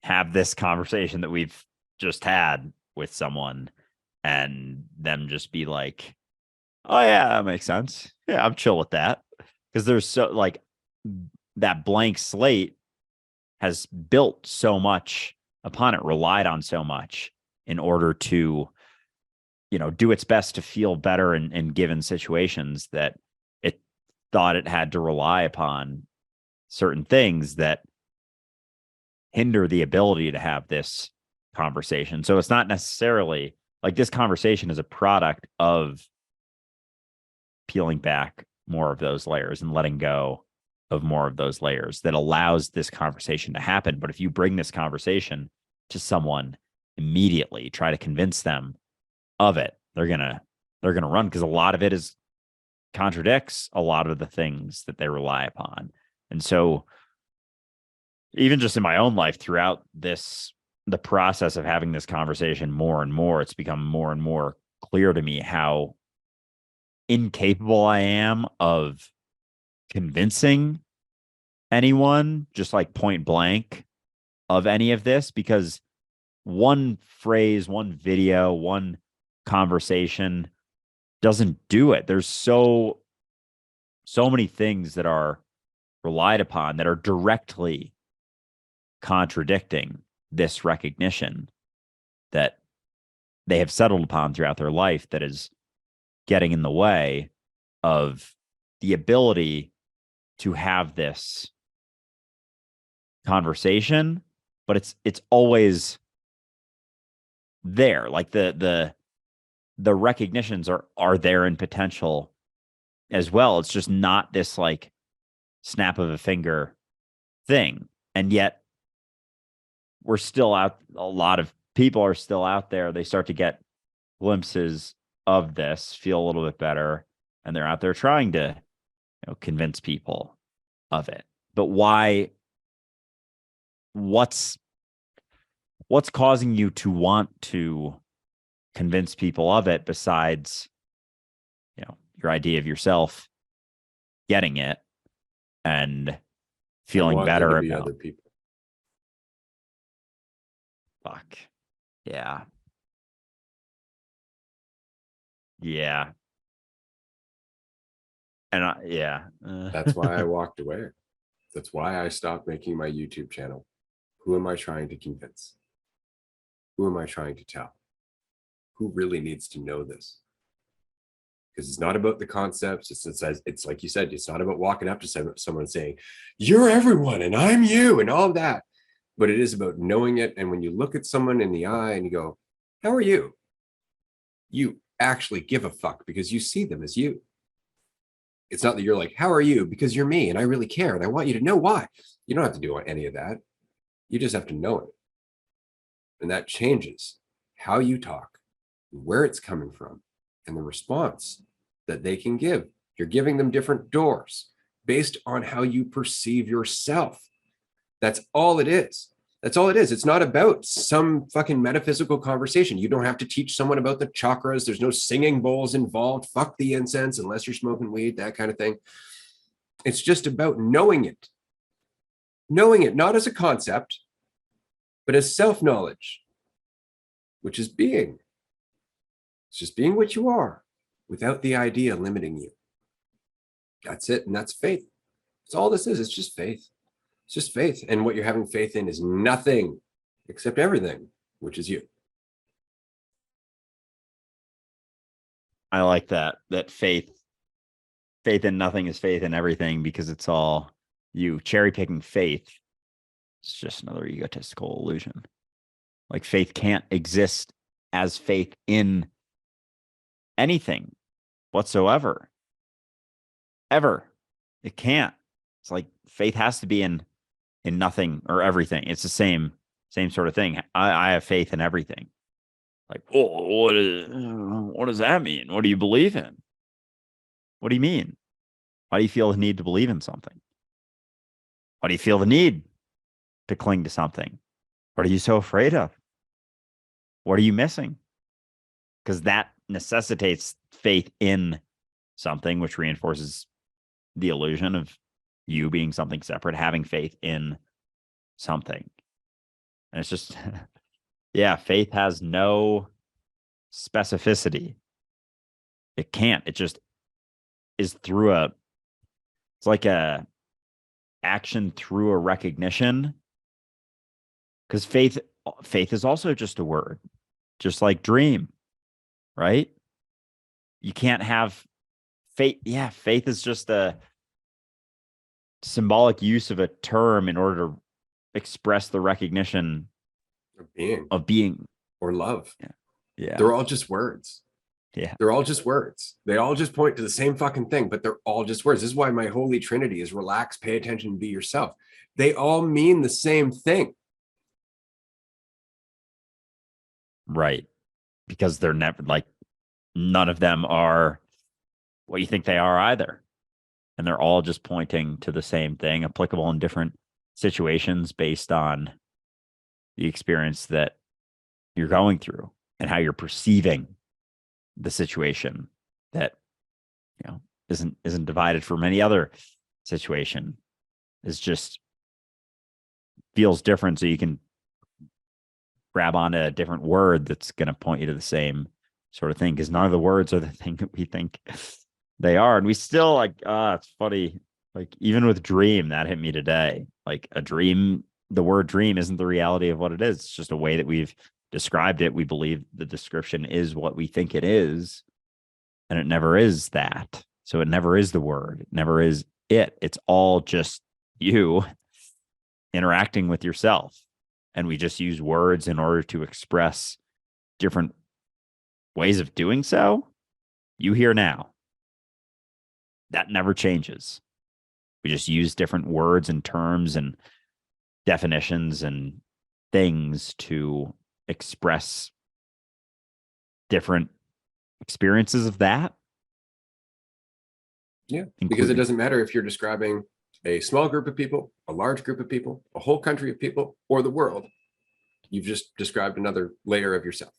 have this conversation that we've just had with someone and them just be like, oh yeah, that makes sense. Yeah, I'm chill with that. Because there's so, like, that blank slate has built so much upon it, relied on so much in order to, do its best to feel better in given situations, that it thought it had to rely upon certain things that hinder the ability to have this conversation. So it's not necessarily like this conversation is a product of peeling back more of those layers and letting go of more of those layers that allows this conversation to happen. But if you bring this conversation to someone immediately, try to convince them of it, they're gonna run, because a lot of it is contradicts a lot of the things that they rely upon. And so even just in my own life, throughout the process of having this conversation more and more, it's become more and more clear to me how incapable I am of convincing anyone, just like point blank, of any of this, because one phrase, one video, one conversation doesn't do it. There's so many things that are relied upon that are directly contradicting this recognition that they have settled upon throughout their life, that is getting in the way of the ability to have this conversation. But it's always there. Like the recognitions are there in potential as well. It's just not this like snap of a finger thing. And yet we're still out. A lot of people are still out there. They start to get glimpses of this, feel a little bit better, and they're out there trying to convince people of it. But why? What's causing you to want to convince people of it, besides your idea of yourself getting it and feeling better about other people? Fuck. Yeah. Yeah. And yeah. That's why I walked away. That's why I stopped making my YouTube channel. Who am I trying to convince? Who am I trying to tell? Who really needs to know this? Because it's not about the concepts. It's like you said, it's not about walking up to someone and saying, you're everyone and I'm you and all that. but it is about knowing it. And when you look at someone in the eye and you go, how are you? You actually give a fuck because you see them as you. It's not that you're like, how are you? Because you're me and I really care and I want you to know why. You don't have to do any of that. You just have to know it. And that changes how you talk, where it's coming from, and the response that they can give. You're giving them different doors based on how you perceive yourself. That's all it is. That's all it is. It's not about some fucking metaphysical conversation. You don't have to teach someone about the chakras. There's no singing bowls involved. Fuck the incense unless you're smoking weed, that kind of thing. It's just about knowing it. Knowing it, not as a concept, but as self-knowledge, which is being. It's just being what you are without the idea limiting you. That's it. And that's faith. That's all this is. It's just faith. It's just faith. And what you're having faith in is nothing except everything, which is you. I like that faith in nothing is faith in everything, because it's all you. Cherry picking faith, it's just another egotistical illusion. Like, faith can't exist as faith in anything whatsoever. Ever. It can't. It's like faith has to be in nothing or everything. It's the same sort of thing. I have faith in everything. Like, oh, what does that mean? What do you believe in? What do you mean? Why do you feel the need to believe in something? Why do you feel the need to cling to something? What are you so afraid of? What are you missing? Because that necessitates faith in something, which reinforces the illusion of you being something separate, having faith in something. And it's just, yeah, faith has no specificity. It can't. It just is through it's like a action through a recognition. Because faith is also just a word, just like dream, right? You can't have faith. Yeah, faith is just a symbolic use of a term in order to express the recognition of being or love. Yeah. They're all just words. Yeah. They're all just words. They all just point to the same fucking thing, but they're all just words. This is why my holy trinity is relax, pay attention, be yourself. They all mean the same thing. Right. Because they're never, like, none of them are what you think they are either. And they're all just pointing to the same thing, applicable in different situations based on the experience that you're going through and how you're perceiving the situation that, isn't divided from any other situation. Is just feels different. So you can grab onto a different word that's going to point you to the same sort of thing, because none of the words are the thing that we think they are. And we still, like, it's funny, like, even with dream, that hit me today. Like, a dream, the word dream isn't the reality of what it is. It's just a way that we've described it. We believe the description is what we think it is, and it never is that. So it never is the word. It never is it. It's all just you interacting with yourself. And we just use words in order to express different ways of doing so. You here now. That never changes. We just use different words and terms and definitions and things to express different experiences of that. Yeah, because it doesn't matter if you're describing a small group of people, a large group of people, a whole country of people, or the world. You've just described another layer of yourself.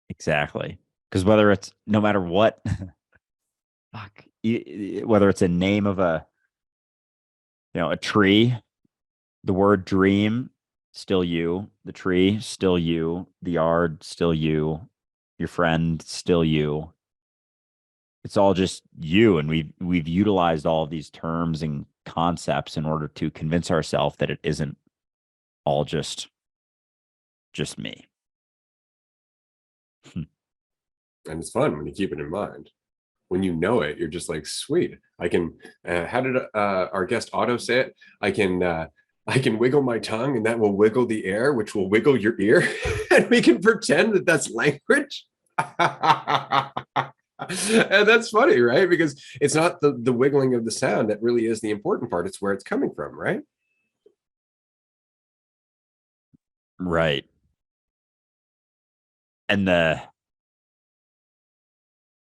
Exactly. Because whether it's, no matter what, whether it's a name of a tree, the word dream, still you, the tree, still you, the yard, still you, your friend, still you. It's all just you. And we've utilized all of these terms and concepts in order to convince ourselves that it isn't all just me. And it's fun when you keep it in mind. when you know it, you're just like, sweet. I can, how did our guest Otto say it? I can wiggle my tongue and that will wiggle the air, which will wiggle your ear. And we can pretend that that's language. And that's funny, right? Because it's not the wiggling of the sound that really is the important part. It's where it's coming from, right? Right. And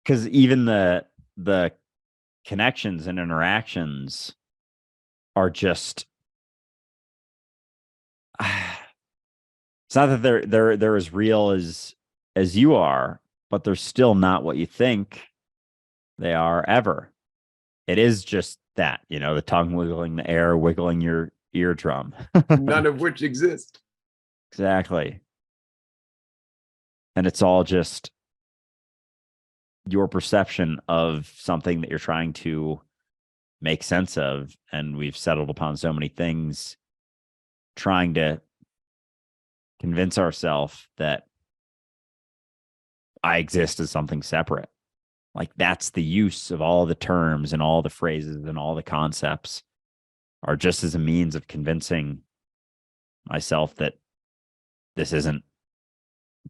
because even the connections and interactions are just it's not that they're as real as you are, but they're still not what you think they are ever. It is just that, the tongue wiggling the air, wiggling your eardrum. None of which exist. Exactly. And it's all just your perception of something that you're trying to make sense of. And we've settled upon so many things trying to convince ourselves that I exist as something separate. Like that's the use of all the terms and all the phrases and all the concepts are just as a means of convincing myself that this isn't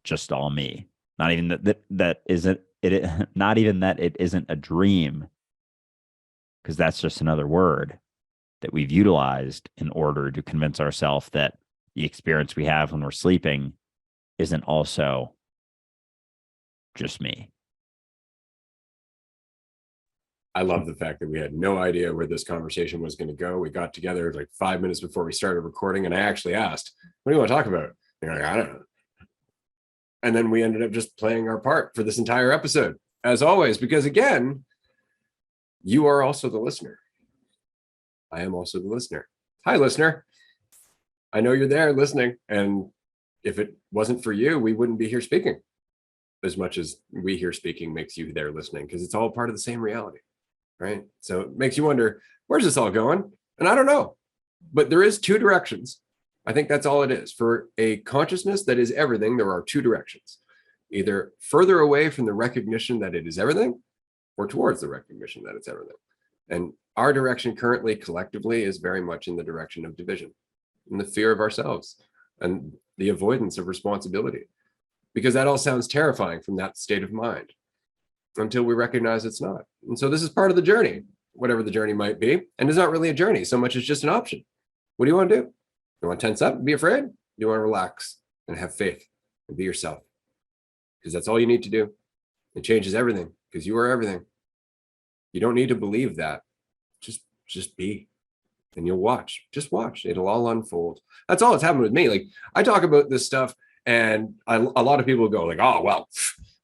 just all me. Not even that isn't it. Not even that it isn't a dream, because that's just another word that we've utilized in order to convince ourselves that the experience we have when we're sleeping isn't also just me. I love the fact that we had no idea where this conversation was going to go. We got together like 5 minutes before we started recording, and I actually asked, "What do you want to talk about?" They're like, "I don't know." And then we ended up just playing our part for this entire episode, as always, because again, you are also the listener. I am also the listener. Hi, listener. I know you're there listening, and if it wasn't for you, we wouldn't be here speaking as much as we here speaking makes you there listening, because it's all part of the same reality. Right? So it makes you wonder, where's this all going? And I don't know, but there is two directions. I think that's all it is. For a consciousness that is everything, there are two directions, either further away from the recognition that it is everything or towards the recognition that it's everything. And our direction currently collectively is very much in the direction of division and the fear of ourselves and the avoidance of responsibility, because that all sounds terrifying from that state of mind, until we recognize it's not. And so this is part of the journey, whatever the journey might be. And it's not really a journey so much as just an option. What do you want to do? You want to tense up and be afraid? You want to relax and have faith and be yourself? Because that's all you need to do. It changes everything, because you are everything. You don't need to believe that. Just be, and you'll watch. Just watch. It'll all unfold. That's all that's happened with me. Like, I talk about this stuff, and a lot of people go like, "Oh, well,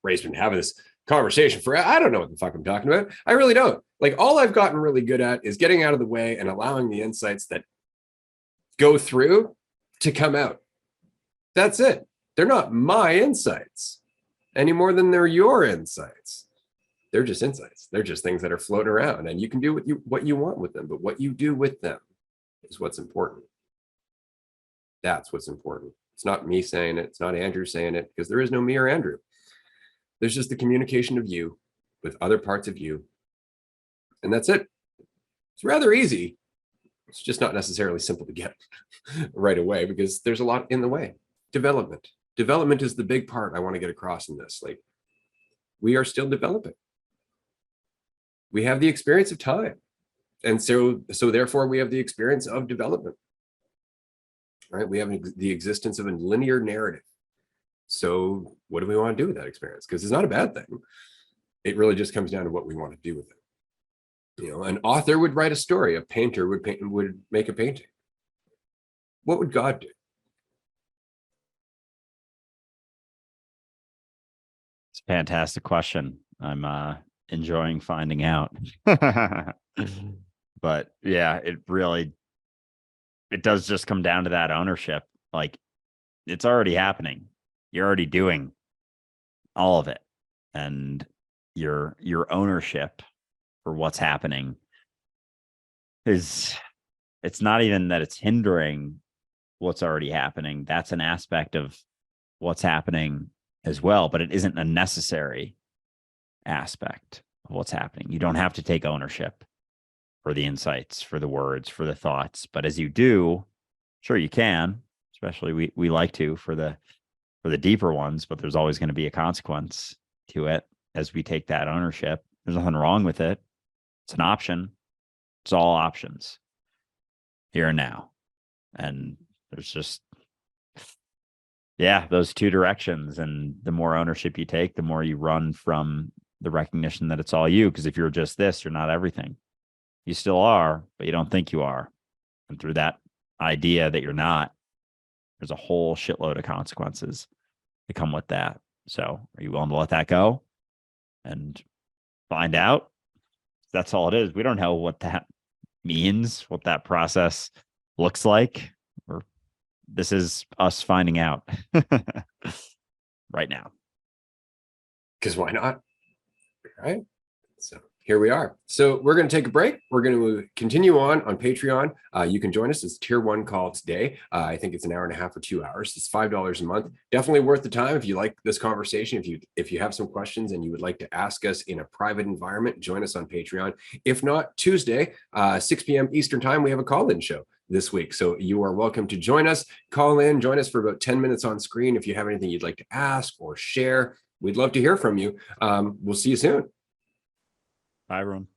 Ray's been having this conversation for," I don't know what the fuck I'm talking about. I really don't. Like, all I've gotten really good at is getting out of the way and allowing the insights that go through to come out. That's it. They're not my insights any more than they're your insights. They're just insights. They're just things that are floating around, and you can do what you want with them, but what you do with them is what's important. That's what's important. It's not me saying it. It's not Andrew saying it, because there is no me or Andrew. There's just the communication of you with other parts of you. And that's it. It's rather easy. It's just not necessarily simple to get right away, because there's a lot in the way. Development. Development is the big part I want to get across in this. Like, we are still developing. We have the experience of time. And so therefore we have the experience of development. Right? We have the existence of a linear narrative. So what do we want to do with that experience? Because it's not a bad thing. It really just comes down to what we want to do with it. An author would write a story. A painter would make a painting. What would God do? It's a fantastic question. I'm enjoying finding out. But yeah, it does just come down to that ownership. Like, it's already happening. You're already doing all of it. And your ownership for what's happening it's not even that it's hindering what's already happening. That's an aspect of what's happening as well, but it isn't a necessary aspect of what's happening. You don't have to take ownership for the insights, for the words, for the thoughts. But as you do, sure you can, especially we like to for the deeper ones, but there's always going to be a consequence to it as we take that ownership. There's nothing wrong with it. It's an option. It's all options here and now. And there's just, yeah, those two directions. And the more ownership you take, the more you run from the recognition that it's all you. Because if you're just this, you're not everything. You still are, but you don't think you are. And through that idea that you're not, there's a whole shitload of consequences that come with that. So are you willing to let that go and find out? That's all it is. We don't know what that means, what that process looks like. Or this is us finding out right now. Because why not? Right. So here we are. So we're going to take a break. We're going to continue on Patreon. You can join us. It's tier 1 call today. I think it's an hour and a half or 2 hours. It's $5 a month. Definitely worth the time. If you like this conversation, if you have some questions and you would like to ask us in a private environment, join us on Patreon. If not, Tuesday, 6 p.m. Eastern time, we have a call-in show this week. So you are welcome to join us, call in, join us for about 10 minutes on screen. If you have anything you'd like to ask or share, we'd love to hear from you. We'll see you soon. Bye, everyone.